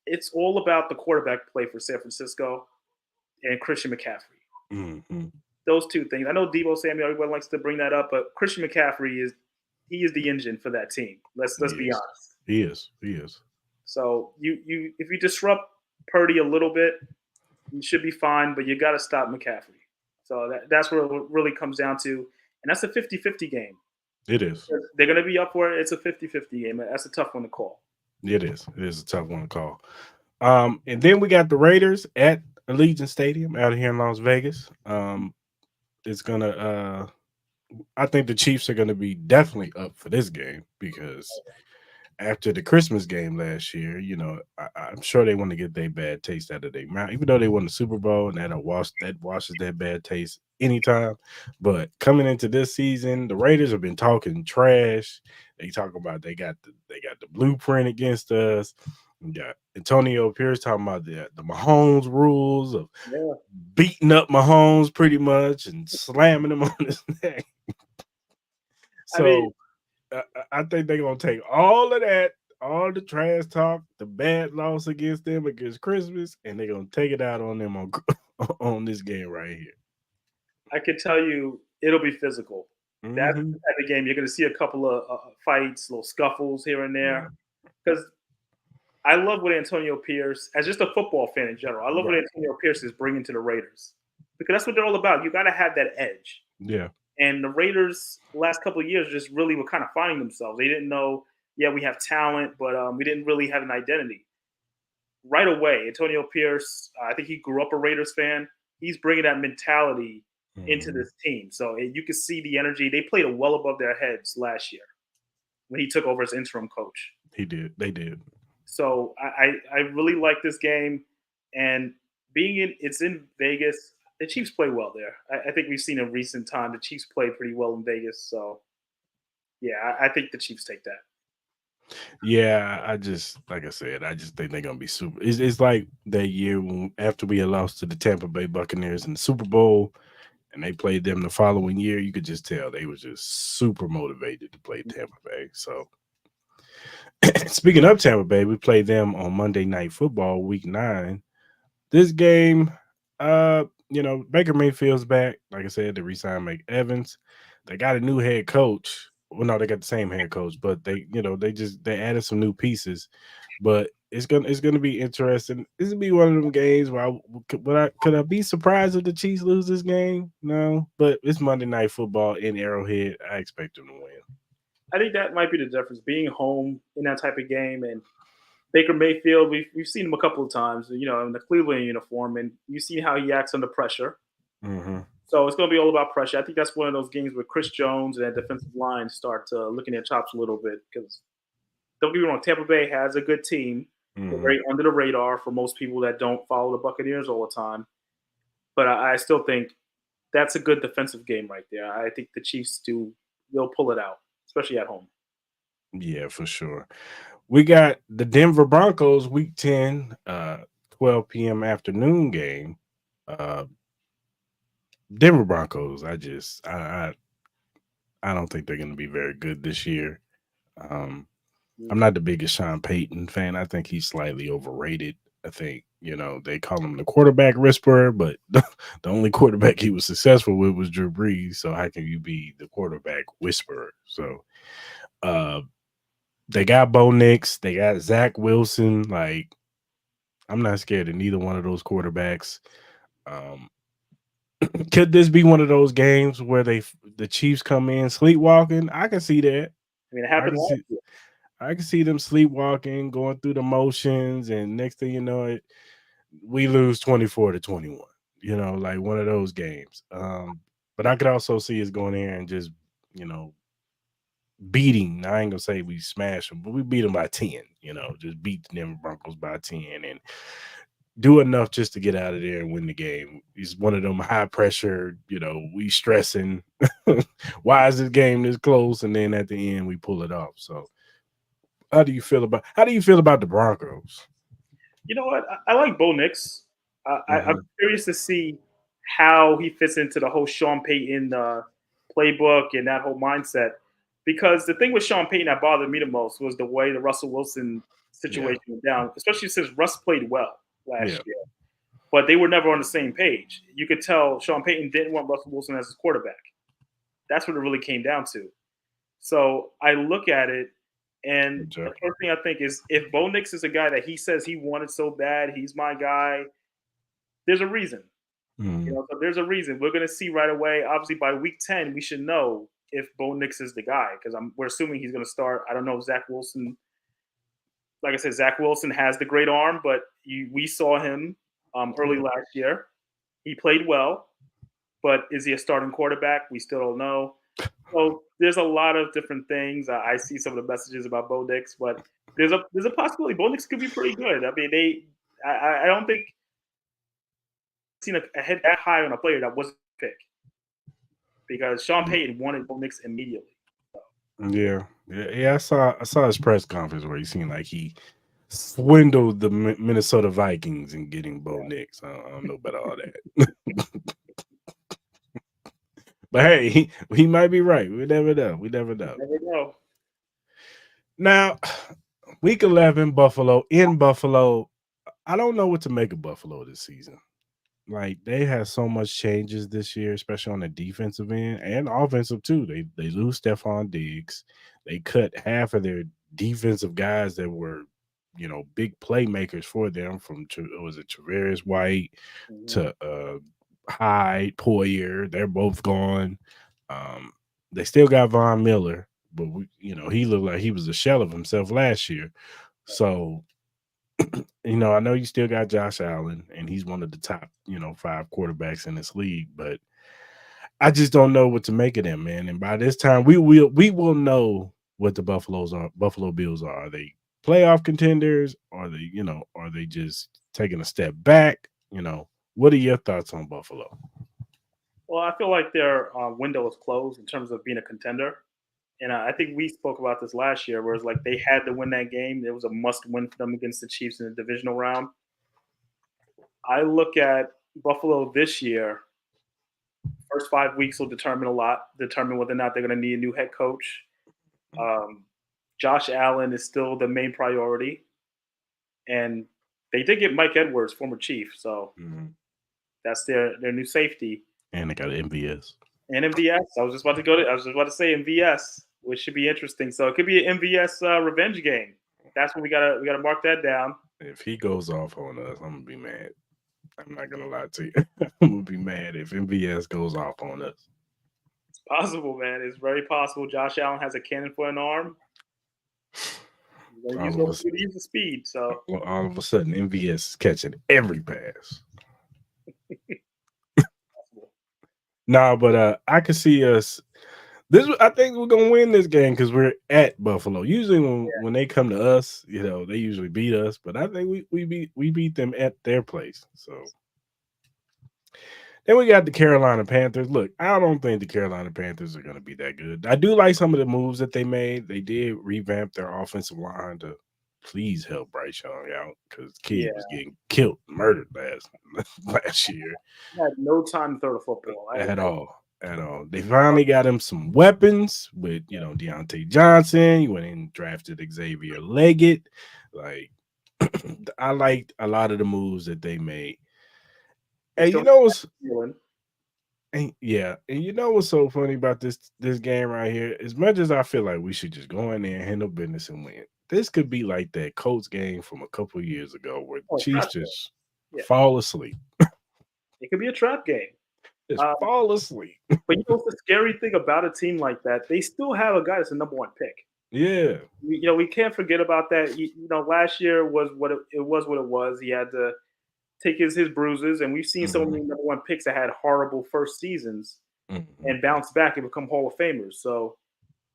It's all about the quarterback play for San Francisco and Christian McCaffrey. Mhm. Those two things. I know Debo Samuel, everyone likes to bring that up, but Christian McCaffrey is the engine for that team. Let's He be is. honest. He is. He is. So you if you disrupt Purdy a little bit, you should be fine, but you got to stop McCaffrey. So that's where it really comes down to. And that's a 50-50 game. It is. They're going to be up for it. It's a 50-50 game. That's a tough one to call. It is. It is a tough one to call. And then we got the Raiders at Allegiant Stadium out here in Las Vegas. It's gonna I think the Chiefs are gonna be definitely up for this game because after the Christmas game last year, I'm sure they want to get their bad taste out of their mouth, even though they won the Super Bowl and that washes that bad taste anytime. But coming into this season, the Raiders have been talking trash. They talk about they got the blueprint against us. Yeah, Antonio Pierce talking about the Mahomes rules of Yeah. beating up Mahomes pretty much and slamming him on his neck. I mean, So I think they're gonna take all of that, all the trash talk, the bad loss against them against Christmas, and they're gonna take it out on them on on this game right here. I can tell you it'll be physical. That's Hmm. the type of game you're going to see a couple of fights, little scuffles here and Yeah, there. Because I love what Antonio Pierce, as just a football fan in general, I love what right. Antonio Pierce is bringing to the Raiders because that's what they're all about. You got to have that edge. Yeah, And the Raiders, last couple of years, just really were kind of finding themselves. They didn't know, yeah, we have talent, but we didn't really have an identity. Right away, Antonio Pierce, I think he grew up a Raiders fan. He's bringing that mentality into hmm this team. So you can see the energy. They played it well above their heads last year when he took over as interim coach. he did. They did. So I really like this game, and being in it's in Vegas. The Chiefs play well there. I think we've seen in recent time the Chiefs play pretty well in Vegas. So yeah, I think the Chiefs take that. Yeah, I just like I said, I just think they're gonna be super. It's like that year when after we had lost to the Tampa Bay Buccaneers in the Super Bowl, and they played them the following year. You could just tell they were just super motivated to play Tampa Bay. So speaking of Tampa Bay, we played them on Monday Night Football, Week 9. This game, Baker Mayfield's back. Like I said, they re-signed Mike Evans. They got a new head coach. Well, no, they got the same head coach, but they added some new pieces. But it's gonna be interesting. This will be one of them games where could I be surprised if the Chiefs lose this game? No, but it's Monday Night Football in Arrowhead. I expect them to win. I think that might be the difference. Being home in that type of game, and Baker Mayfield, we've seen him a couple of times, in the Cleveland uniform, and you see how he acts under pressure. Hmm. So it's going to be all about pressure. I think that's one of those games where Chris Jones and that defensive line start looking their chops a little bit because don't get me wrong, Tampa Bay has a good team. They're Hmm. very under the radar for most people that don't follow the Buccaneers all the time. But I still think that's a good defensive game right there. I think the Chiefs they'll pull it out, especially at home. Yeah, for sure. We got the Denver Broncos week 10, 12 p.m. afternoon game. Uh Denver Broncos, I don't think they're gonna be very good this year. Um I'm not the biggest Sean Payton fan. I think he's slightly overrated. I think, they call him the quarterback whisperer, but the only quarterback he was successful with was Drew Brees. So how can you be the quarterback whisperer? So uh they got Bo Nix, they got Zach Wilson. Like, I'm not scared of neither one of those quarterbacks. Um, could this be one of those games where the Chiefs come in sleepwalking? I can see that. I mean, it I happened can last see year. I can see them sleepwalking, going through the motions, and next thing you know, we lose 24-21. Like one of those games. But I could also see us going there and just, you know, beating. I ain't gonna say we smash them, but we beat them by 10. Just beat the Denver Broncos by 10 and do enough just to get out of there and win the game. He's one of them high pressure, we stressing. Why is this game this close? And then at the end we pull it off. So how do you feel about the Broncos? You know what? I like Bo Nix. I'm Hmm. curious to see how he fits into the whole Sean Payton playbook and that whole mindset. Because the thing with Sean Payton that bothered me the most was the way the Russell Wilson Yeah. situation went down, especially since Russ played well last Yeah. year. But they were never on the same page. You could tell Sean Payton didn't want Russell Wilson as his quarterback. That's what it really came down to. So I look at it, and the Exactly. first thing I think is if Bo Nix is a guy that he says he wanted so bad, he's my guy. There's a reason, Mhm. So there's a reason. We're gonna see right away. Obviously, by week 10, we should know if Bo Nix is the guy because we're assuming he's gonna start. I don't know if Zach Wilson. Like I said, Zach Wilson has the great arm, but we saw him early Yeah. last year. He played well, but is he a starting quarterback? We still don't know. So there's a lot of different things. I see some of the messages about Bo Nix, but there's a possibility Bo Nix could be pretty good. I mean, I don't think I've seen a hit that high on a player that wasn't picked because Sean Mm. Payton wanted Bo Nix immediately. Yeah. Yeah. Yeah. I saw his press conference where he seemed like he swindled the Minnesota Vikings in getting Bo Nix. I don't know about all that. But hey, he might be right. We never know. We never know. Never know. Now, week 11, Buffalo in Buffalo. I don't know what to make of Buffalo this season. Like they had so much changes this year, especially on the defensive end and offensive too. They lose Stephon Diggs. They cut half of their defensive guys that were, big playmakers for them. From was it Travaris White Mhm. to Hyde Poyer? They're both gone. Um, they still got Von Miller, but he looked like he was a shell of himself last year. So I know you still got Josh Allen, and he's one of the top, 5 quarterbacks in this league, but I just don't know what to make of them, man. And by this time, we will know what the Buffalo Bills are. Are they playoff contenders? Or are they, are they just taking a step back? What are your thoughts on Buffalo? Well, I feel like their window is closed in terms of being a contender. And I think we spoke about this last year, where it's like they had to win that game. It was a must win for them against the Chiefs in the divisional round. I look at Buffalo this year. First 5 weeks will determine a lot, determine whether or not they're going to need a new head coach. Um, Josh Allen is still the main priority. And they did get Mike Edwards, former Chief. So Mm-hmm. that's their new safety. And they got MVS. And MVS. I was just about to go to. I was just about to say MVS, which should be interesting. So it could be an MVS revenge game. That's when we gotta mark that down. If he goes off on us, I'm gonna be mad. I'm not gonna lie to you. I'm gonna be mad if MVS goes off on us. It's possible, man. It's very possible. Josh Allen has a cannon for an arm. He's gonna All use of no us, use the speed. So well, all of a sudden, MVS is catching every pass. possible. Nah, but I could see us. I think we're gonna win this game because we're at Buffalo. Usually, when they come to us, they usually beat us. But I think we beat them at their place. So then we got the Carolina Panthers. Look, I don't think the Carolina Panthers are going to be that good. I do like some of the moves that they made. They did revamp their offensive line to please help Bryce Young out because kid Yeah, was getting killed, murdered last year he had no time to throw the football. at all. At all. They finally got him some weapons with Deontay Johnson. You went and drafted Xavier Leggett. Like I liked a lot of the moves that they made. They And still you know what's feeling. and you know what's so funny about this game right here? As much as I feel like we should just go in there and handle business and win, this could be like that Colts game from a couple of years ago where the Oh, Chiefs trap game. just Yeah, fall asleep. it could be a trap game. Just Um, fall asleep. but what's the scary thing about a team like that? They still have a guy that's a number one pick. Yeah. We can't forget about that. Last year was what it was. What it was. He had to take his bruises, and we've seen so Mhm. many number one picks that had horrible first seasons Mhm. and bounce back and become Hall of Famers. So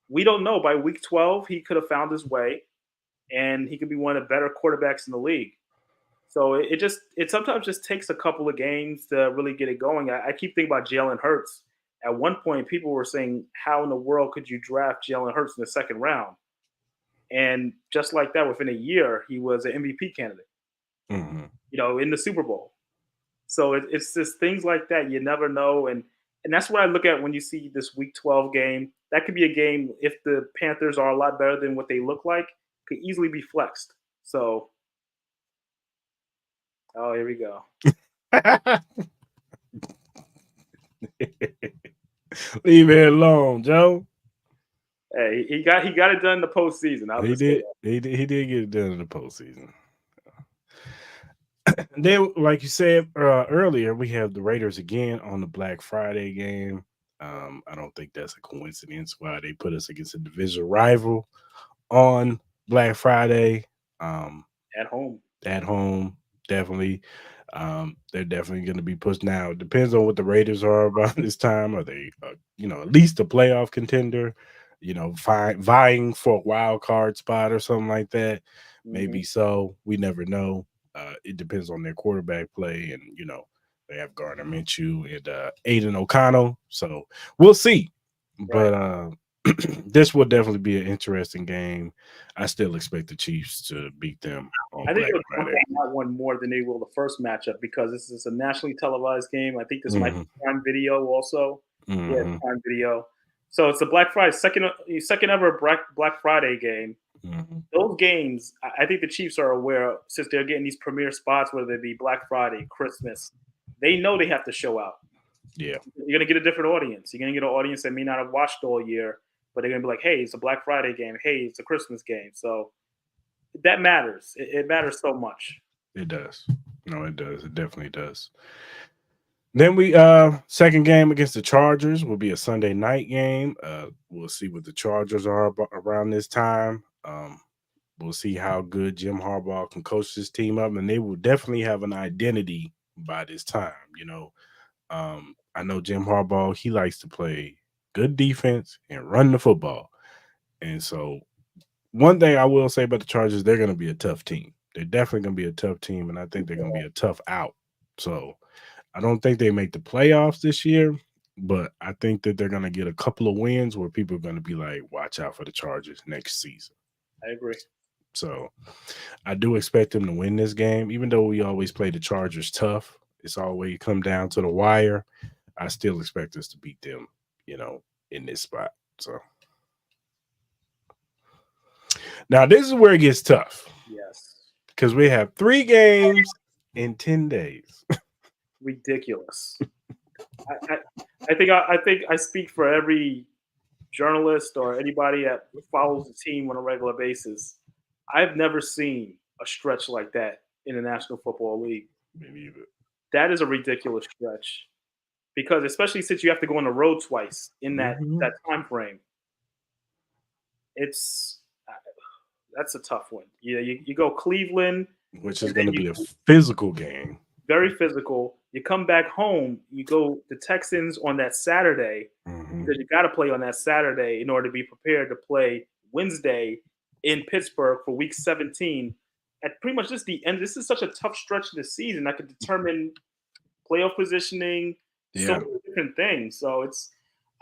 we don't know. By week 12, he could have found his way, and he could be one of the better quarterbacks in the league. So it sometimes just takes a couple of games to really get it going. I keep thinking about Jalen Hurts. At one point, people were saying, "How in the world could you draft Jalen Hurts in the second round?" And just like that, within a year, he was an MVP candidate. Mhm. In the Super Bowl. So it's just things like that. You never know, and that's what I look at when you see this Week 12 game. That could be a game if the Panthers are a lot better than what they look like, could easily be flexed. So, oh, here we go. Leave it alone, Joe. Hey, he got it done in the postseason. I'll He just say did. that. He did get it done in the postseason. And then, like you said earlier, we have the Raiders again on the Black Friday game. I don't think that's a coincidence why they put us against a division rival on Black Friday. Um, At home. at home, definitely. They're definitely going to be pushed now. It depends on what the Raiders are about this time. Are they, at least a playoff contender? Vying for a wild card spot or something like that. Mm-hmm. Maybe so. We never know. It depends on their quarterback play, and they have Gardner Minshew and Aiden O'Connell. So we'll see. Right. But this will definitely be an interesting game. I still expect the Chiefs to beat them on I think Black they'll jump Friday. on that one more than they will the first matchup because this is a nationally televised game. I think this might be Hmm. Prime Video also. Yeah, Hmm. Prime Video. So it's a Black Friday second ever Black Friday game. Hmm. Those games, I think the Chiefs are aware since they're getting these premier spots, whether they be Black Friday, Christmas. They know they have to show out. Yeah, You're gonna get a different audience. You're gonna get an audience that may not have watched all year, but they're gonna be like, "Hey, it's a Black Friday game. Hey, it's a Christmas game." So that matters. It matters so much. it does. No, it does. It definitely does. Then we second game against the Chargers will be a Sunday night game. We'll see what the Chargers are around this time. We'll see how good Jim Harbaugh can coach this team up, and they will definitely have an identity by this time. I know Jim Harbaugh, he likes to play good defense and run the football. And so one thing I will say about the Chargers, they're going to be a tough team. They're definitely going to be a tough team, and I think they're going to be a tough out. So I don't think they make the playoffs this year, but I think that they're going to get a couple of wins where people are going to be like, watch out for the Chargers next season. I agree. So I do expect them to win this game, even though we always play the Chargers tough. It's always come down to the wire. I still expect us to beat them, in this spot. So now this is where it gets tough Yes. because we have 3 games in 10 days. Ridiculous. I think I speak for every journalist or anybody that follows the team on a regular basis. I've never seen a stretch like that in the National Football League. Maybe even. That is a ridiculous stretch because especially since you have to go on the road twice in that time frame, it's that's a tough one. You go Cleveland, which is going to be a physical game. Very physical. You come back home, you go the Texans on that Saturday because you got to play on that Saturday in order to be prepared to play Wednesday in Pittsburgh for Week 17. At pretty much just the end, this is such a tough stretch of the season that could determine playoff positioning, so many different things. So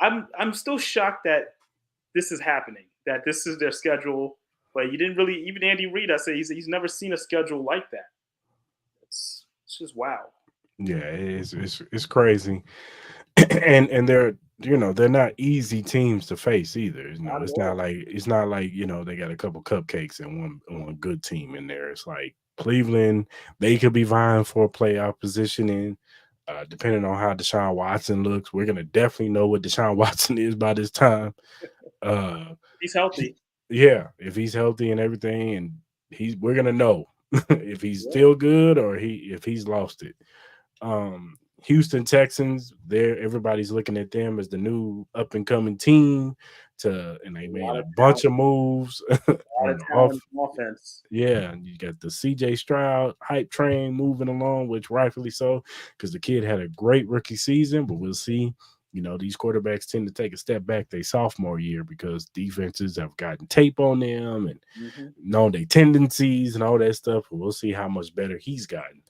I'm still shocked that this is happening, that this is their schedule. But you didn't really, even Andy Reid, I say he's never seen a schedule like that. It's just wow. Yeah, it's crazy, and they're not easy teams to face either. It's not like they got a couple cupcakes and one good team in there. It's like Cleveland, they could be vying for a playoff positioning. Depending on how Deshaun Watson looks, we're gonna definitely know what Deshaun Watson is by this time. He's healthy. Yeah, if he's healthy and everything, and we're gonna know if he's still good or if he's lost it. Houston Texans, everybody's looking at them as the new up and coming team. And they made a bunch of moves on offense. Yeah, you got the CJ Stroud hype train moving along, which rightfully so, because the kid had a great rookie season. But we'll see. These quarterbacks tend to take a step back their sophomore year because defenses have gotten tape on them and known their tendencies and all that stuff. But we'll see how much better he's gotten.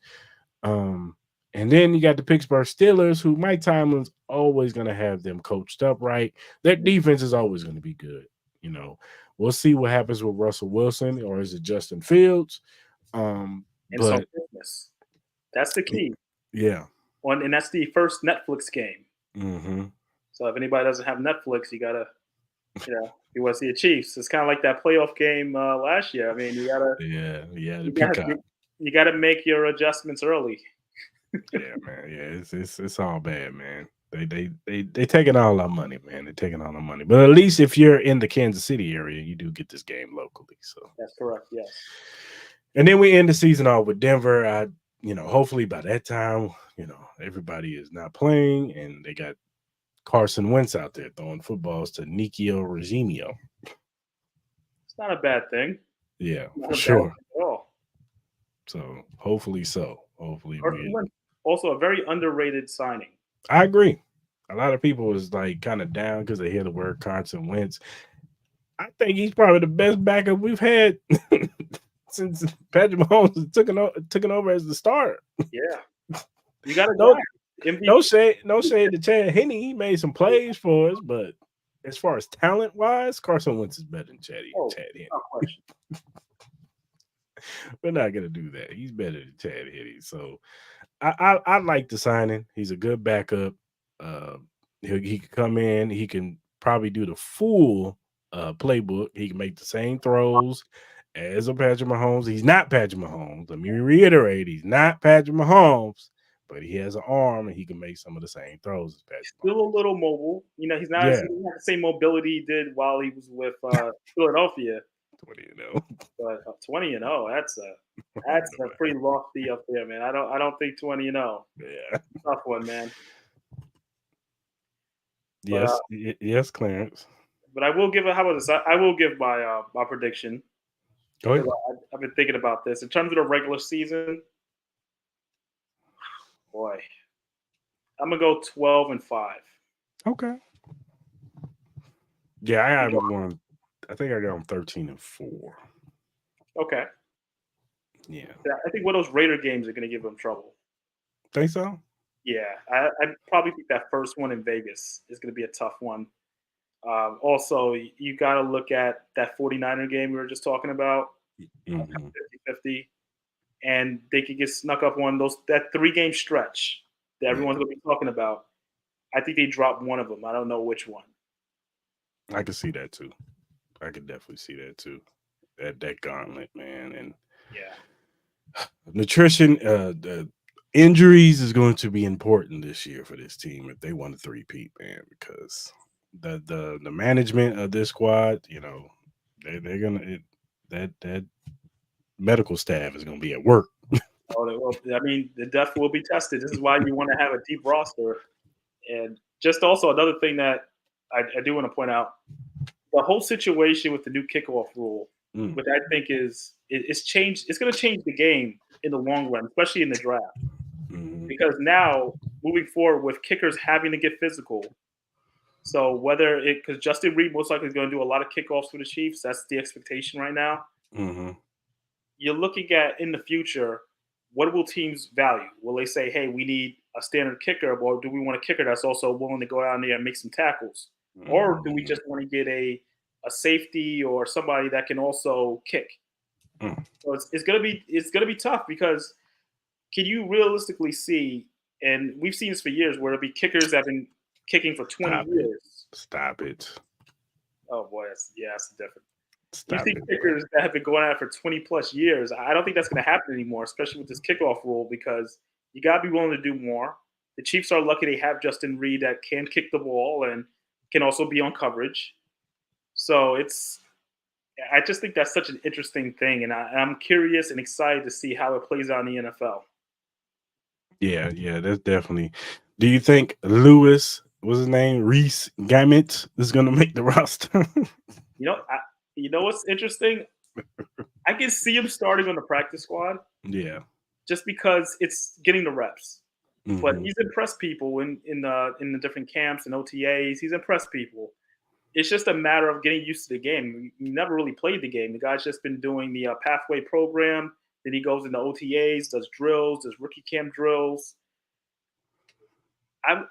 And then you got the Pittsburgh Steelers, who Mike Tomlin's always going to have them coached up right. Their defense is always going to be good. We'll see what happens with Russell Wilson, or is it Justin Fields? But that's the key. Yeah. And that's the first Netflix game. Mm-hmm. So if anybody doesn't have Netflix, you gotta, you want to see the Chiefs. It's kind of like that playoff game last year. I mean, you gotta make your adjustments early. Yeah, man. Yeah, it's all bad, man. They taking all our money, man. They're taking all our money. But at least if you're in the Kansas City area, you do get this game locally. So that's correct. Yes. And then we end the season off with Denver. Hopefully by that time, everybody is not playing, and they got Carson Wentz out there throwing footballs to Nikio Regimio. It's not a bad thing. Yeah, for sure. So hopefully so. Hopefully also a very underrated signing. I agree. A lot of people was like kind of down because they hear the word Carson Wentz. I think he's probably the best backup we've had since Patrick Mahomes took over as the starter. Yeah, you got to no shade to Chad Henne. He made some plays for us, but as far as talent wise, Carson Wentz is better than Chad Henne. No question. We're not gonna do that. He's better than Chad Henne. So I like the signing. He's a good backup. Uh, he can come in. He can probably do the full playbook. He can make the same throws as a Patrick Mahomes. He's not Patrick Mahomes. Let me reiterate, he's not Patrick Mahomes, but he has an arm and he can make some of the same throws as Patrick Still a Mahomes. little mobile. You know, he Yeah, doesn't have the same mobility he did while he was with Philadelphia. what do you know? But 20-0, I that's know a that. pretty lofty up there, man. I don't think 20-0. Yeah. Tough one, man. But Yes. Yes, Clarence. I will give how about this? I will give my prediction Go because ahead. I've been thinking about this in terms of the regular season. Boy, I'm gonna go 12-5. Okay. Yeah, I got him going. I think I got him 13-4. Okay, Yeah. yeah, I think one of those Raider games are gonna give them trouble. Think so? Yeah, I probably think that first one in Vegas is gonna be a tough one. Also, you got to look at that 49er game we were just talking about, Hmm. 50-50, and they could get snuck up on that 3-game stretch that Yeah. everyone's going to be talking about. I think they dropped one of them. I don't know which one. I could see that too. I could definitely see that too. That gauntlet, man, and Yeah. nutrition. The injuries is going to be important this year for this team if they want a three-peat, man, because the management of this squad, they're gonna that medical staff is gonna be at work. Well, I mean, the depth will be tested. This is why you want to have a deep roster. And just also another thing that I do want to point out, the whole situation with the new kickoff rule, Mm. which I think it's changed. It's going to change the game in the long run, especially in the draft. Mhm. Because now moving forward with kickers having to get physical. So because Justin Reed most likely is going to do a lot of kickoffs for the Chiefs. That's the expectation right now. Mhm. You're looking at in the future, what will teams value? Will they say, hey, we need a standard kicker, or do we want a kicker that's also willing to go down there and make some tackles? Or do we Mhm. just want to get a safety or somebody that can also kick? Mm. So it's gonna be tough because can you realistically see, and we've seen this for years, where there'll be kickers that have been kicking for 20 Stop it. years. Stop it. Oh boy, that's different. You Stop see it, bro. kickers that have been going at it for 20 plus years. I don't think that's going to happen anymore, especially with this kickoff rule, because you got to be willing to do more. The Chiefs are lucky they have Justin Reed that can kick the ball and can also be on coverage. So I just think that's such an interesting thing, and I'm curious and excited to see how it plays out in the NFL. Yeah, that's definitely. Do you think Lewis, what's his name, Reese Gamet, is going to make the roster? You know, you know what's interesting? I can see him starting on the practice squad Yeah. just because it's getting the reps. But Hmm. he's impressed people in the different camps and OTAs. He's impressed people. It's just a matter of getting used to the game. He never really played the game. The guy's just been doing the pathway program. Then he goes into OTAs, does drills, does rookie camp drills.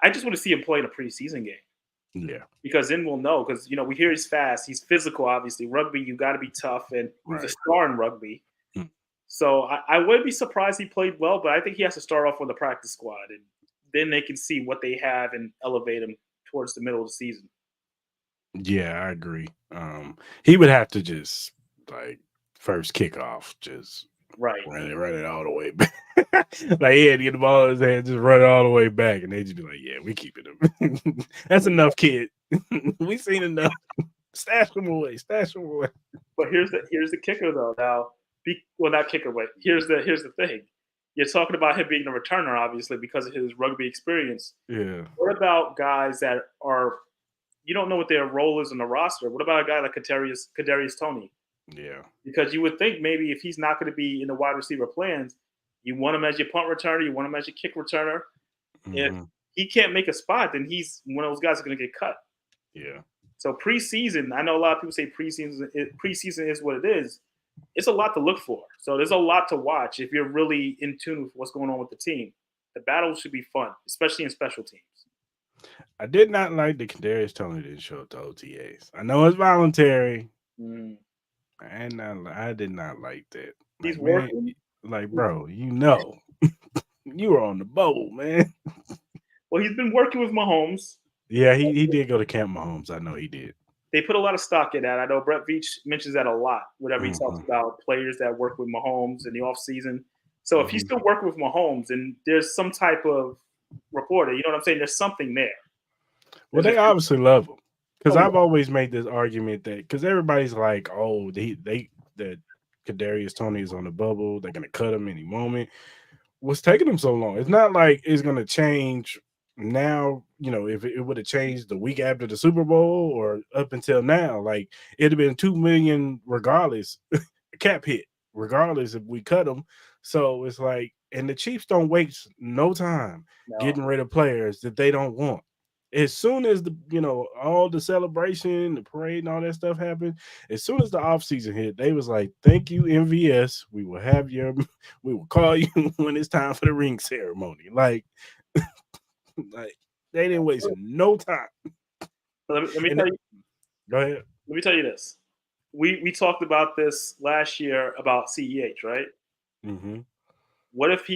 I just want to see him play in a preseason game Yeah. because then we'll know. Because we hear he's fast, he's physical. Obviously, rugby you got to be tough, and he was a Right. star in rugby. Mm. So I wouldn't be surprised he played well, but I think he has to start off with the practice squad, and then they can see what they have and elevate him towards the middle of the season. Yeah, I agree. He would have to just like first kickoff, just Right. run it all the way back. Like he had to get the ball in his hand, just run it all the way back, and they just be like, "Yeah, we keeping him. That's enough, kid. We seen enough. Stash him away. Stash him away." But here's the kicker though. Now, not kicker, but here's the thing. You're talking about him being a returner, obviously, because of his rugby experience. Yeah, What about guys that are you don't know what their role is in the roster? What about a guy like Kadarius Toney? yeah. Because you would think maybe if he's not going to be in the wide receiver plans, you want him as your punt returner, you want him as your kick returner. If Hmm. he can't make a spot, then he's one of those guys that's going to get cut. Yeah. So preseason, I know a lot of people say preseason is what it is. It's a lot to look for. So there's a lot to watch if you're really in tune with what's going on with the team. The battle should be fun, especially in special teams. I did not like that Kadarius Toney didn't show up to OTAs. I know it's voluntary. Mm. I did not like that. He's Like, man, working. like, bro, you were on the bowl, man. Well, he's been working with Mahomes. Yeah, he did go to Camp Mahomes. I know he did. They put a lot of stock in that. I know Brett Veach mentions that a lot whenever he talks Hmm. about players that work with Mahomes in the offseason. So if he's Hmm. still working with Mahomes and there's some type of reporter, you know what I'm saying? There's something there. Well, There's a, they obviously love him because oh, I've always made this argument that because everybody's like, oh, they that Kadarius Toney is on the bubble. They're gonna cut him any moment. What's taking them so long? It's not like it's gonna change now. You know, if it would have changed the week after the Super Bowl or up until now, like it'd have been 2 million regardless, cap hit regardless if we cut them. So it's like, and the Chiefs don't waste no time no. getting rid of players that they don't want. As soon as all the celebration, the parade, and all that stuff happened, as soon as the offseason hit, they was like, "Thank you, MVS. We will have your we will call you when it's time for the ring ceremony." Like they didn't waste no time. Let me And tell you. go ahead. Let me tell you this. We talked about this last year about CEH, right? Hmm. What if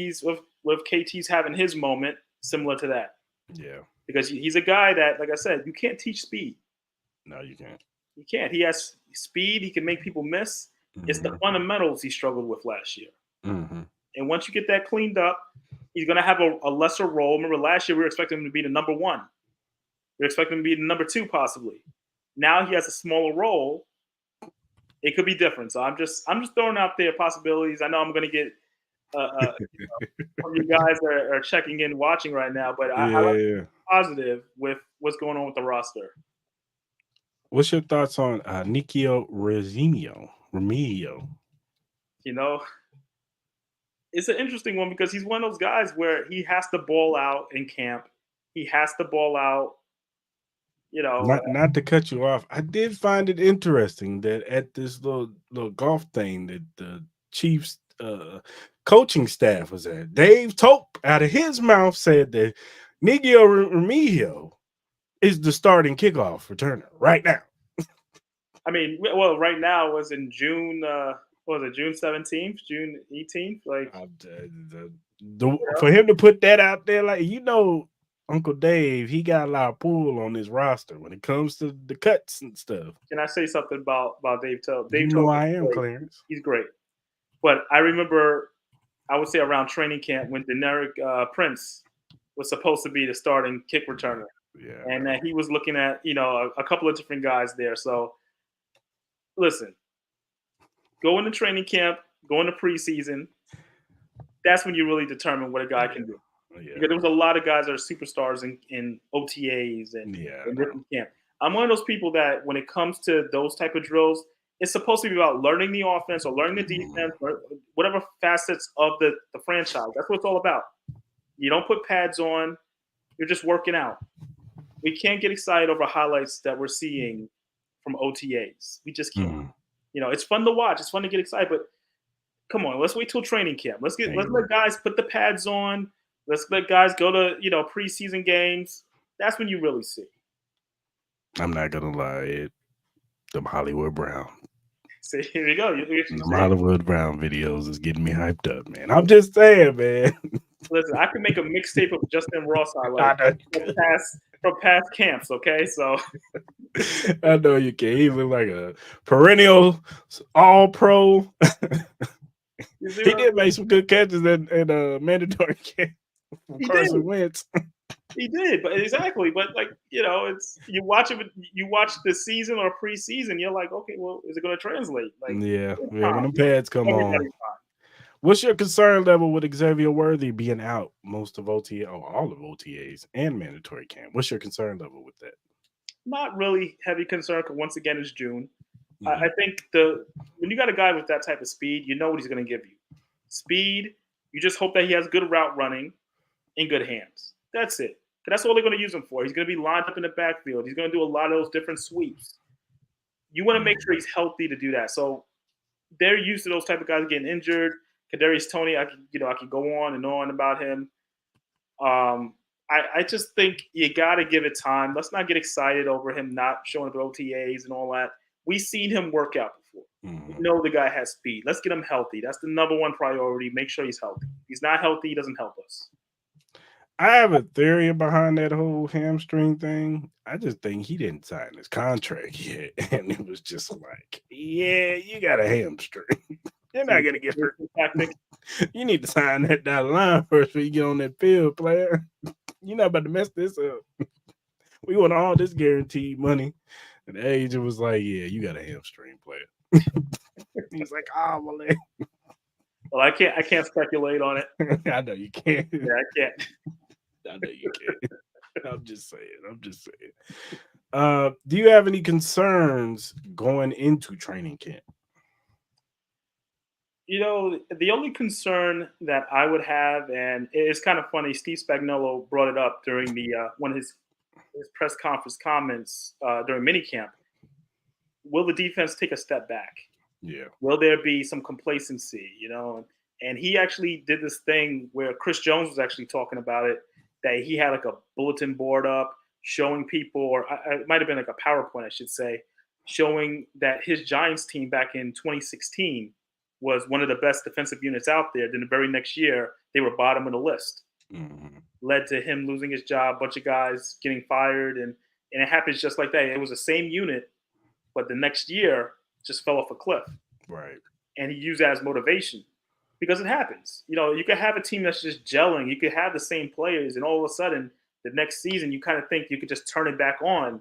what if KT's having his moment similar to that? Yeah. Because he's a guy that, like I said, you can't teach speed. No, you can't. You can't. He has speed. He can make people miss. It's the Hmm. fundamentals he struggled with last year. Hmm. And once you get that cleaned up, he's going to have a lesser role. Remember, last year we were expecting him to be the number one. We were expecting him to be the number two, possibly. Now he has a smaller role. It could be different. So I'm just throwing out there possibilities. I know I'm going to get you guys are checking in, watching right now, but I like to Yeah. be positive with what's going on with the roster. What's your thoughts on Nikio Remigio? You know, it's an interesting one because he's one of those guys where he has to ball out in camp. He has to ball out. You know, Not to cut you off, I did find it interesting that at this little golf thing that the Chiefs coaching staff was at, Dave Tope out of his mouth said that Nigel Remigio is the starting kickoff returner right now. I mean, well, right now it was in June. What was it, June 17th, June 18th? Like, For him to put that out there, like Uncle Dave, he got a lot of pull on his roster when it comes to the cuts and stuff. can I say something about Dave Tope? You Dave know Tope is I am, great. Clarence. He's great. But I remember, I would say around training camp when Deneric Prince was supposed to be the starting kick returner, Yeah, and man. that he was looking at a couple of different guys there. So listen, go into training camp, go into preseason. That's when you really determine what a guy can do. Yeah, Because there was a lot of guys that are superstars in OTAs and yeah, in no. rookie camp. I'm one of those people that when it comes to those type of drills, it's supposed to be about learning the offense or learning the defense or whatever facets of the franchise. That's what it's all about. You don't put pads on. You're just working out. We can't get excited over highlights that we're seeing from OTAs. We just can't. Mm. It's fun to watch. It's fun to get excited, but come on, let's wait till training camp. Let's Hey, let guys put the pads on. Let's let guys go to preseason games. That's when you really see. I'm not gonna lie, them Hollywood Brown, See, here you go. You them see? Hollywood Brown videos is getting me hyped up, man. I'm just saying, man. Listen, I can make a mixtape of Justin Ross I highlights know, from past camps. Okay, so I know you can. He's like a perennial All Pro. you see He what I'm did make saying? some good catches in mandatory camp from He did. Carson Wentz. He did, but exactly. But like it's you watch it. You watch the season or preseason. You're like, okay, well, is it going to translate? Like, Yeah, it's yeah. When fine. them pads come on, Everybody's fine. what's your concern level with Xavier Worthy being out most of OTA or all of OTAs and mandatory camp? What's your concern level with that? Not really heavy concern because once again, it's June. I Mhm. think when you got a guy with that type of speed, you know what he's going to give you. Speed. You just hope that he has good route running in good hands. That's it. 'Cause that's all they're going to use him for. He's going to be lined up in the backfield. He's going to do a lot of those different sweeps. You want to make sure Mhm. he's healthy to do that. So they're used to those type of guys getting injured. Kadarius Toney, I can go on and on about him. Um, I just think you got to give it time. Let's not get excited over him not showing up at OTAs and all that. We've seen him work out before. We know the guy has speed. Let's get him healthy. That's the number one priority. Make sure he's healthy. If he's not healthy, he doesn't help us. I have a theory behind that whole hamstring thing. I just think he didn't sign his contract yet, and it was just like, yeah, you got a hamstring. You're not gonna get hurt. You need to sign that dotted line first before you get on that field, player. You're not about to mess this up. We want all this guaranteed money. And the agent was like, yeah, you got a hamstring, player. He's like, oh, my leg. Well, I can't speculate on it. I know you can't. Yeah, I can't. I know you can't. I'm just saying. Do you have any concerns going into training camp? You know, the only concern that I would have, and it's kind of funny, Steve Spagnuolo brought it up during the one of his press conference comments during minicamp. Will the defense take a step back? Yeah. Will there be some complacency? You know, and he actually did this thing where Chris Jones was actually talking about it, that he had like a bulletin board up showing people, or it might have been like a PowerPoint, I should say, showing that his Giants team back in 2016 was one of the best defensive units out there. Then the very next year, they were bottom of the list. Led to him losing his job, a bunch of guys getting fired, and it happens just like that. It was the same unit, but the next year just fell off a cliff. Right. And he used that as motivation because it happens. You know, you could have a team that's just gelling. You could have the same players, and all of a sudden, the next season, you kind of think you could just turn it back on.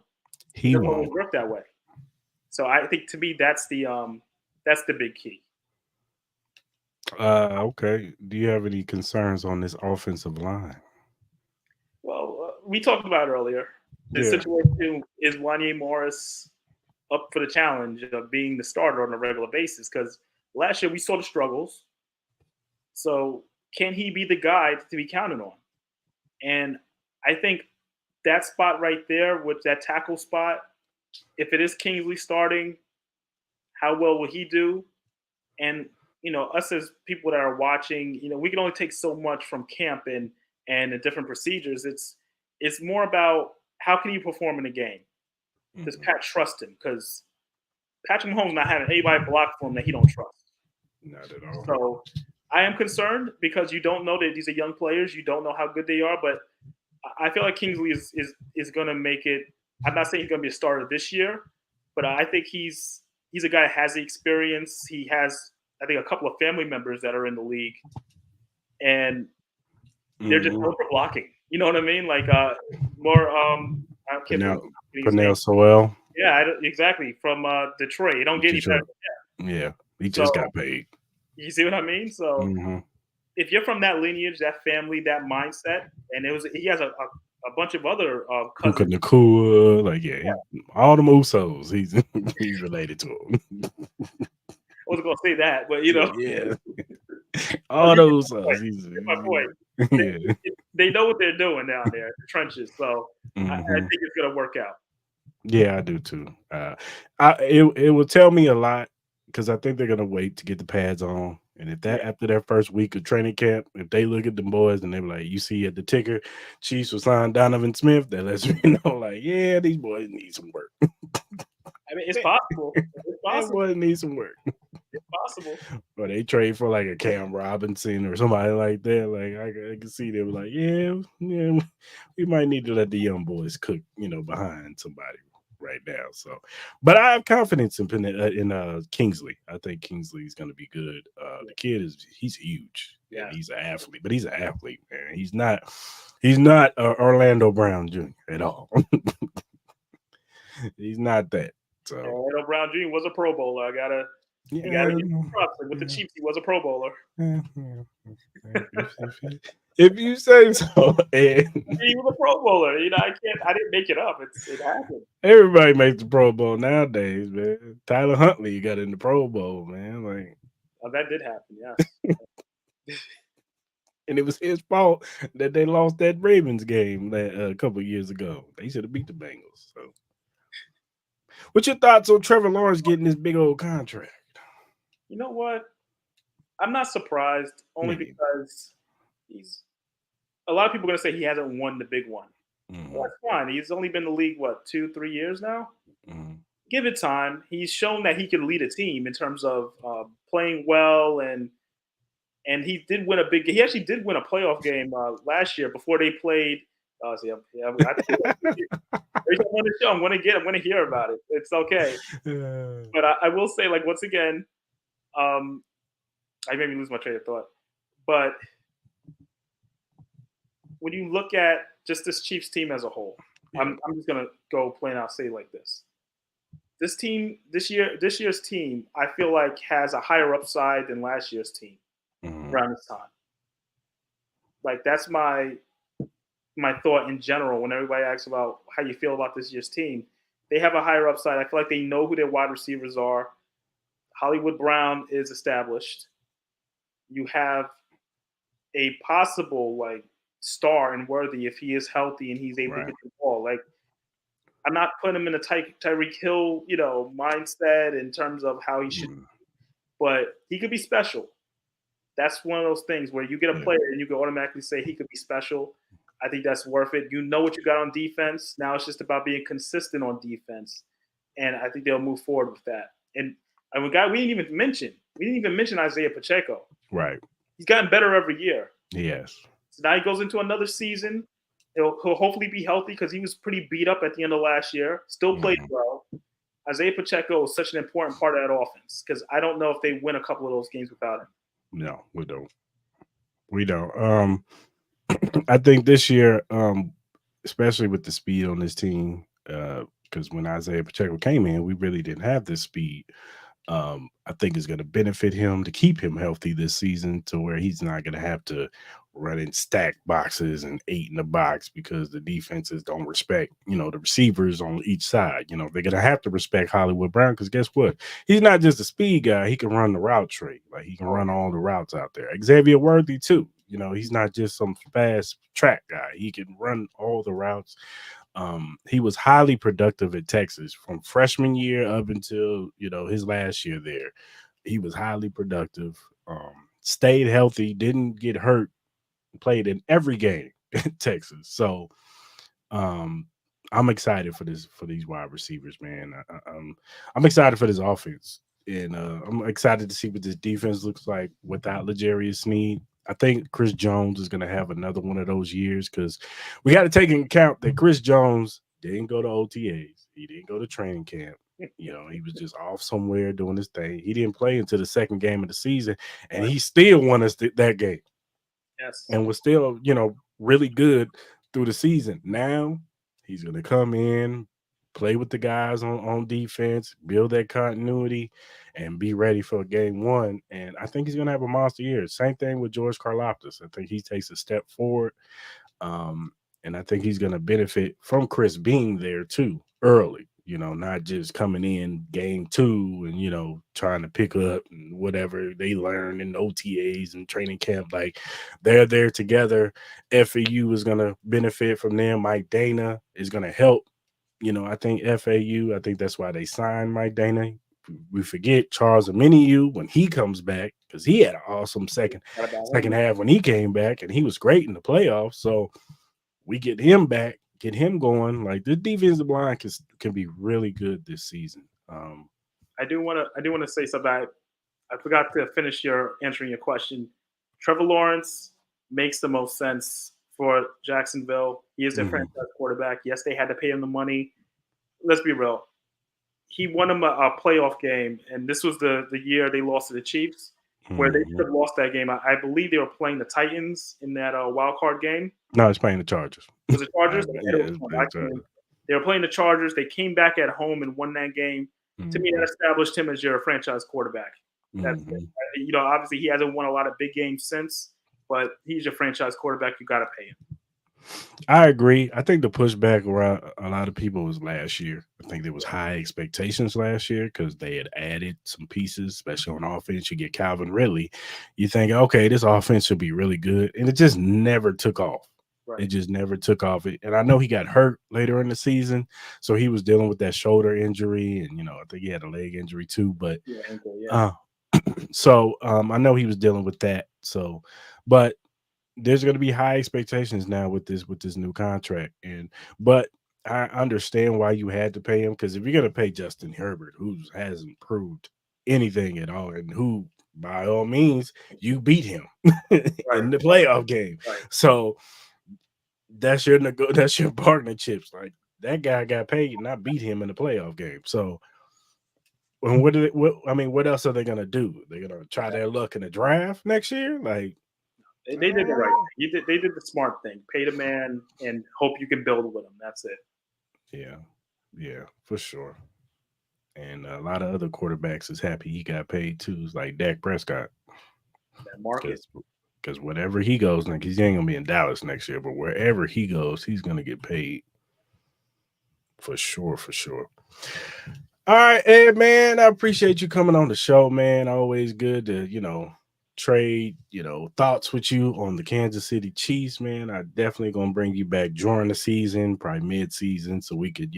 He won't work that way. So I think, to me, that's the big key. Okay. Do you have any concerns on this offensive line? Well, we talked about it earlier. The situation is Wanye Morris up for the challenge of being the starter on a regular basis? Because last year we saw the struggles. So can he be the guy to be counted on? And I think that spot right there, with that tackle spot, if it is Kingsley starting, how well will he do? And you know, us as people that are watching, you know, we can only take so much from camp and the different procedures. It's more about how can he perform in the game. Does Pat trust him? Because Patrick Mahomes not having anybody block for him that he don't trust. Not at all. So I am concerned because you don't know that these are young players. You don't know how good they are. But I feel like Kingsley is going to make it. I'm not saying he's going to be a starter this year, but I think he's a guy that has the experience. He has, I think, a couple of family members that are in the league, and they're just known for blocking. You know what I mean? Like more. Pernell Sewell. Yeah, exactly, from Detroit. You don't get any better than that. Yeah, he just got paid. You see what I mean? So if you're from that lineage, that family, that mindset, and he has a bunch of other cousins. Nakua, all them Usos, he's related to them. I wasn't gonna say that, but you know, yeah, all those Usos. My point. They know what they're doing down there in the trenches, so I think it's gonna work out. Yeah, I do too. It will tell me a lot because I think they're gonna wait to get the pads on, and if that after their first week of training camp, if they look at the boys and they're like, you see at the ticker, Chiefs will sign Donovan Smith, that lets me know, like, yeah, these boys need some work. I mean, it's possible. It's possible. Boys need some work. It's possible. Or they trade for like a Cam Robinson or somebody like that. Like I can see them like, yeah, we might need to let the young boys cook, behind somebody right now. So, but I have confidence in Kingsley. I think Kingsley's going to be good. The kid he's huge. Yeah, he's an athlete, but he's an athlete, man. He's not Orlando Brown Jr. at all. He's not that. So Orlando Brown Jr. was a Pro Bowler. You gotta give him props. With the Chiefs, he was a Pro Bowler. If you say so, he was a Pro Bowler. I didn't make it up. It happened. Everybody makes the Pro Bowl nowadays, man. Tyler Huntley got in the Pro Bowl, man. That did happen, yeah. And it was his fault that they lost that Ravens game a couple of years ago. They should have beat the Bengals. So, what's your thoughts on Trevor Lawrence getting this big old contract? You know what? I'm not surprised, only because a lot of people are going to say he hasn't won the big one. Well, Mm-hmm. that's fine. He's only been in the league, what, 2, 3 years now? Mm-hmm. Give it time. He's shown that he can lead a team in terms of playing well, and he did win a big. He actually did win a playoff game last year before they played. See, I think every time I'm on the show, I'm going to hear about it. It's okay, but I will say, like, once again, um, I made me lose my train of thought. But when you look at just this Chiefs team as a whole, Yeah. I'm just gonna go plain out say it like this. This team this year's team, I feel like has a higher upside than last year's team Mm-hmm. around this time. Like that's my thought in general when everybody asks about how you feel about this year's team. They have a higher upside. I feel like they know who their wide receivers are. Hollywood Brown is established. You have a possible like star and Worthy if he is healthy and he's able to Right. get the ball. Like I'm not putting him in a Tyreek Hill, mindset in terms of how he should, Mm-hmm. but he could be special. That's one of those things where you get a Yeah. player and you can automatically say he could be special. I think that's worth it. You know what you got on defense. Now it's just about being consistent on defense, and I think they'll move forward with that. And we didn't even mention Isaiah Pacheco. Right. He's gotten better every year. Yes. So now he goes into another season. He'll hopefully be healthy because he was pretty beat up at the end of last year. Still played Mm-hmm. well. Isaiah Pacheco is such an important part of that offense because I don't know if they win a couple of those games without him. No, we don't. We don't. I think this year, especially with the speed on this team, because when Isaiah Pacheco came in, we really didn't have this speed. I think it's going to benefit him to keep him healthy this season to where he's not going to have to run in stack boxes and 8 in the box because the defenses don't respect, the receivers on each side. They're going to have to respect Hollywood Brown because guess what? He's not just a speed guy. He can run the route tree. Like he can run all the routes out there. Xavier Worthy too. He's not just some fast track guy. He can run all the routes. He was highly productive at Texas from freshman year up until his last year there. He was highly productive. Stayed healthy, didn't get hurt, played in every game in Texas. So um, I'm excited for these wide receivers, man. I'm excited for this offense, and I'm excited to see what this defense looks like without L'Jarius Sneed. I think Chris Jones is going to have another one of those years because we got to take into account that Chris Jones didn't go to OTAs. He didn't go to training camp. He was just off somewhere doing his thing. He didn't play until the second game of the season, and he still won us that game Yes. and was still, really good through the season. Now he's going to come in, play with the guys on defense, build that continuity, and be ready for game one. And I think he's going to have a monster year. Same thing with George Karlaftis. I think he takes a step forward. Um, and I think he's going to benefit from Chris being there too early, not just coming in game two and, trying to pick up and whatever they learn in OTAs and training camp. Like they're there together. FAU is going to benefit from them. Mike Dana is going to help. I think FAU, I think that's why they signed Mike Dana. We forget Charles Omenihu when he comes back because he had an awesome second half when he came back and he was great in the playoffs. So we get him back, get him going. Like the defensive line can be really good this season. I do want to say something. I forgot to finish answering your question. Trevor Lawrence makes the most sense for Jacksonville. He is their franchise quarterback. Yes, they had to pay him the money. Let's be real. He won him a playoff game, and this was the year they lost to the Chiefs, where they should have lost that game. I believe they were playing the Titans in that wild card game. No, it's playing the Chargers. Was it Chargers? Yeah, they were playing the Chargers. They came back at home and won that game. To me, that established him as your franchise quarterback. That's obviously he hasn't won a lot of big games since, but he's your franchise quarterback. You got to pay him. I agree. I think the pushback around a lot of people was last year. I think there was high expectations last year because they had added some pieces, especially on offense. You get Calvin Ridley. You think, okay, this offense should be really good. And it just never took off. Right. It just never took off. And I know he got hurt later in the season. So he was dealing with that shoulder injury. And, I think he had a leg injury too. But ankle, yeah. So I know he was dealing with that. So, but there's going to be high expectations now with this new contract, but I understand why you had to pay him, because if you're going to pay Justin Herbert, who hasn't proved anything at all, and who by all means you beat him Right, in the playoff game, right. so that's your partnerships. Like, that guy got paid, and I beat him in the playoff game. So, and what else are they going to do? They're going to try their luck in the draft next year, like. They did the right thing. They did the smart thing. Pay the man and hope you can build with him. That's it. Yeah, yeah, for sure. And a lot of other quarterbacks is happy he got paid too. It's like Dak Prescott, That market. because whatever he goes next, he ain't gonna be in Dallas next year, but wherever he goes, he's gonna get paid for sure, for sure. All right, Ed, man, I appreciate you coming on the show, man. Always good to trade thoughts with you on the Kansas City Chiefs, man. I definitely gonna bring you back during the season, probably mid-season, so we could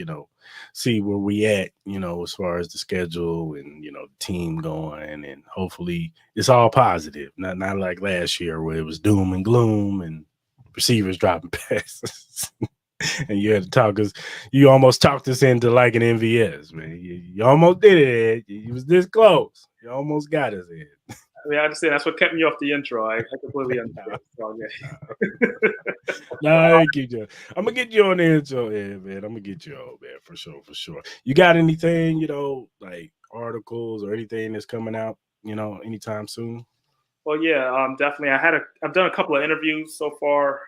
see where we at, as far as the schedule and the team going, and hopefully it's all positive, not like last year where it was doom and gloom and receivers dropping passes. And you had to talk us. You almost talked us into like an MVS, man. You almost did it, Ed. You was this close. You almost got us, Ed. I mean, I understand. That's what kept me off the intro. I completely understand. So, Nah, I keep you. I'm gonna get you on the intro, Ed, man. I'm gonna get you on, man, for sure, for sure. You got anything, like articles or anything that's coming out, anytime soon? Well, yeah, definitely. I've done a couple of interviews so far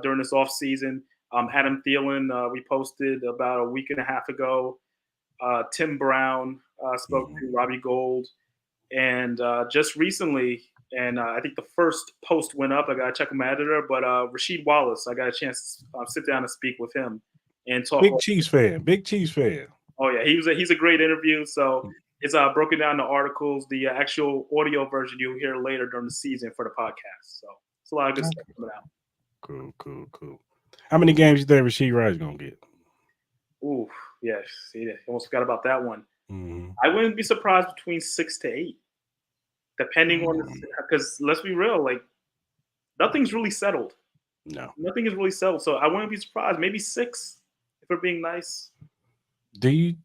during this off season. Adam Thielen, we posted about a week and a half ago. Tim Brown spoke to Robbie Gould, and just recently, and I think the first post went up. I got to check with my editor, but Rasheed Wallace, I got a chance to sit down and speak with him and talk. Big Chiefs fan. Oh yeah, he's a great interview. So it's broken down the articles, the actual audio version you'll hear later during the season for the podcast. So it's a lot of good stuff coming out. Cool. How many games you think Rasheed Rice gonna get? Ooh, yes. See, I almost forgot about that one. Mm-hmm. I wouldn't be surprised between 6 to 8, depending on because let's be real, like nothing's really settled. No, nothing is really settled. So I wouldn't be surprised. Maybe 6, if we're being nice. Do you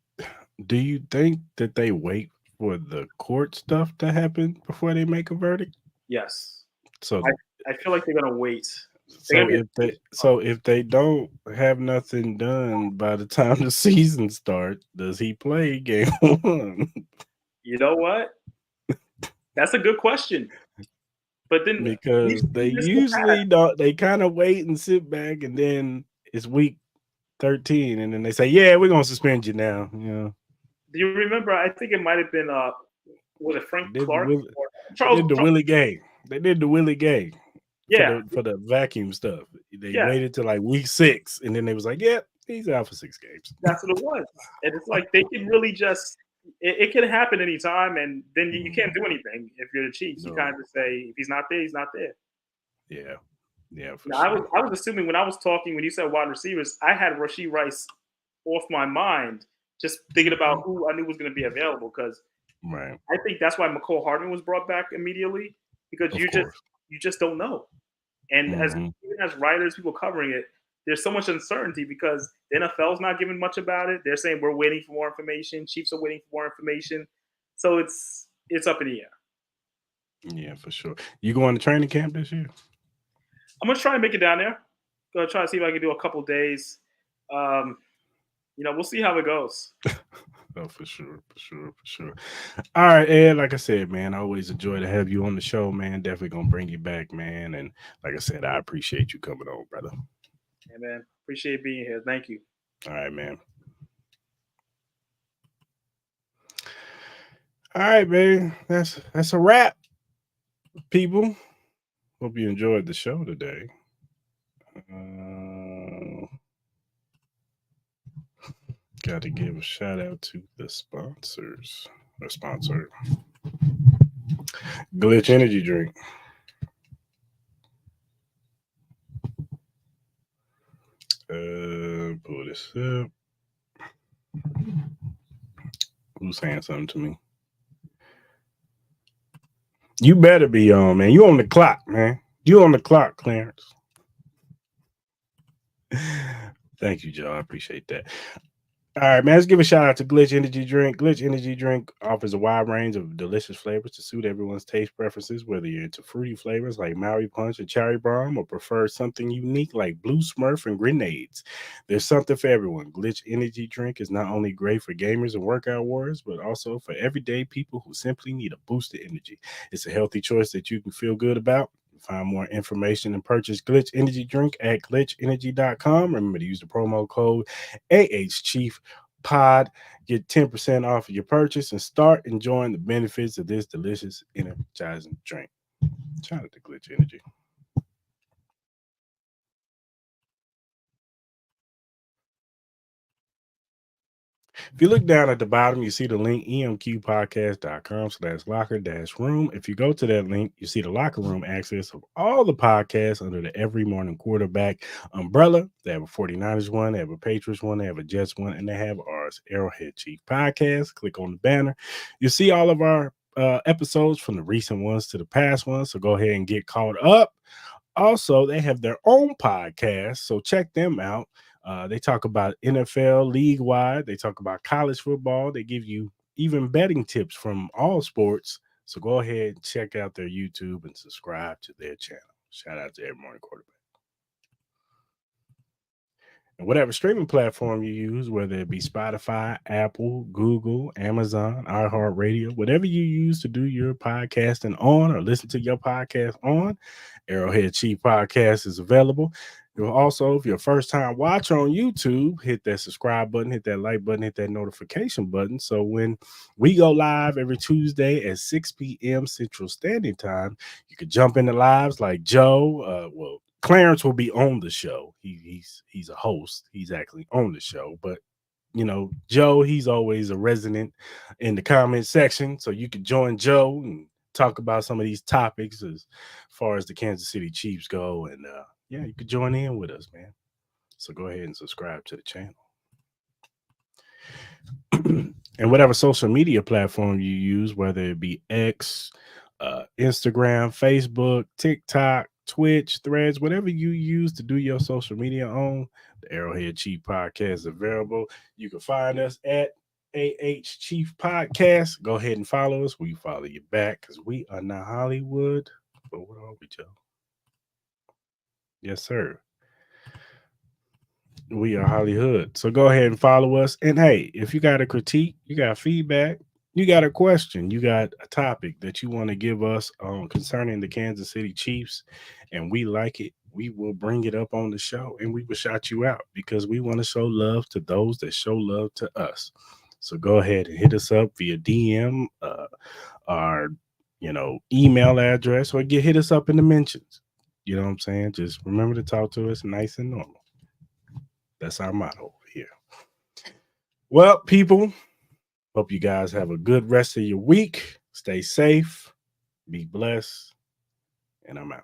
think that they wait for the court stuff to happen before they make a verdict? Yes. So I feel like they're gonna wait. If they don't have nothing done by the time the season starts, does he play game 1? You know what? That's a good question. But then because they usually don't, they kind of wait and sit back, and then it's week 13, and then they say, "Yeah, we're gonna suspend you now." Do you remember? I think it might have been was it Frank Clark? Charles did the Willie Gay. They did the Willie Gay. Yeah, for the vacuum stuff. They waited till like week 6, and then they was like, "Yeah, he's out for 6 games." That's what it was. And it's like they can really just it can happen anytime, and then you can't do anything if you're the Chiefs. No. You kind of say if he's not there, he's not there. Yeah. For now, sure. I was assuming when I was talking when you said wide receivers, I had Rasheed Rice off my mind, just thinking about who I knew was going to be available because I think that's why McCole Hardman was brought back immediately because you just don't know. And even as writers, people covering it, there's so much uncertainty because the NFL's not giving much about it. They're saying we're waiting for more information. Chiefs are waiting for more information. So it's up in the air. Yeah, for sure. You going to training camp this year? I'm gonna try and make it down there. Gonna try to see if I can do a couple days. We'll see how it goes. Oh, for sure. All right, Ed, like I said, man, I always enjoy to have you on the show, man. Definitely gonna bring you back, man. And like I said, I appreciate you coming on, brother. Hey, man. Appreciate being here. Thank you. All right, man. All right, man. That's a wrap, people. Hope you enjoyed the show today. Got to give a shout out to the sponsors. Our sponsor, Glitch Energy Drink. Pull this up. Who's saying something to me? You better be on, man. You on the clock, man. You on the clock, Clarence. Thank you, Joe. I appreciate that. All right, man. Let's give a shout out to Glitch Energy Drink. Glitch Energy Drink offers a wide range of delicious flavors to suit everyone's taste preferences, whether you're into fruity flavors like Maui Punch and Cherry Bomb or prefer something unique like Blue Smurf and Grenades. There's something for everyone. Glitch Energy Drink is not only great for gamers and workout warriors, but also for everyday people who simply need a boost of energy. It's a healthy choice that you can feel good about. Find more information and purchase Glitch Energy Drink at glitchenergy.com. Remember to use the promo code AHChief Pod. Get 10% off of your purchase and start enjoying the benefits of this delicious, energizing drink. Shout out to Glitch Energy. If you look down at the bottom, you see the link emqpodcast.com/locker-room. If you go to that link, you see the locker room access of all the podcasts under the Every Morning Quarterback umbrella. They have a 49ers one, they have a Patriots one, they have a Jets one, and they have ours, Arrowhead Chief Podcast. Click on the banner. You see all of our episodes from the recent ones to the past ones. So go ahead and get caught up. Also, they have their own podcast, so check them out. They talk about NFL league wide. They talk about college football. They give you even betting tips from all sports. So go ahead and check out their YouTube and subscribe to their channel. Shout out to Every Morning Quarterback. And whatever streaming platform you use, whether it be Spotify, Apple, Google, Amazon, iHeartRadio, whatever you use to do your podcasting on or listen to your podcast on, Arrowhead Chief Podcast is available. You'll also, if you're a first time watcher on YouTube, hit that subscribe button, hit that like button, hit that notification button. So when we go live every Tuesday at 6 p.m. Central Standing Time, you could jump into lives like Joe. Clarence will be on the show. He's a host. He's actually on the show. But Joe, he's always a resident in the comment section. So you could join Joe and talk about some of these topics as far as the Kansas City Chiefs go. And you could join in with us, man. So go ahead and subscribe to the channel. And whatever social media platform you use, whether it be X, Instagram, Facebook, TikTok, Twitch, Threads, whatever you use to do your social media on, the Arrowhead Chief Podcast is available. You can find us at Chief Podcast. Go ahead and follow us. We follow you back because we are not Hollywood. But what are we, Joe? Yes, sir. We are Hollywood. So go ahead and follow us. And hey, if you got a critique, you got feedback, you got a question, you got a topic that you want to give us concerning the Kansas City Chiefs, and we like it, we will bring it up on the show and we will shout you out because we want to show love to those that show love to us. So go ahead and hit us up via DM, our email address, or hit us up in the mentions. You know what I'm saying? Just remember to talk to us nice and normal. That's our motto over here. Well, people, hope you guys have a good rest of your week. Stay safe, be blessed, and I'm out.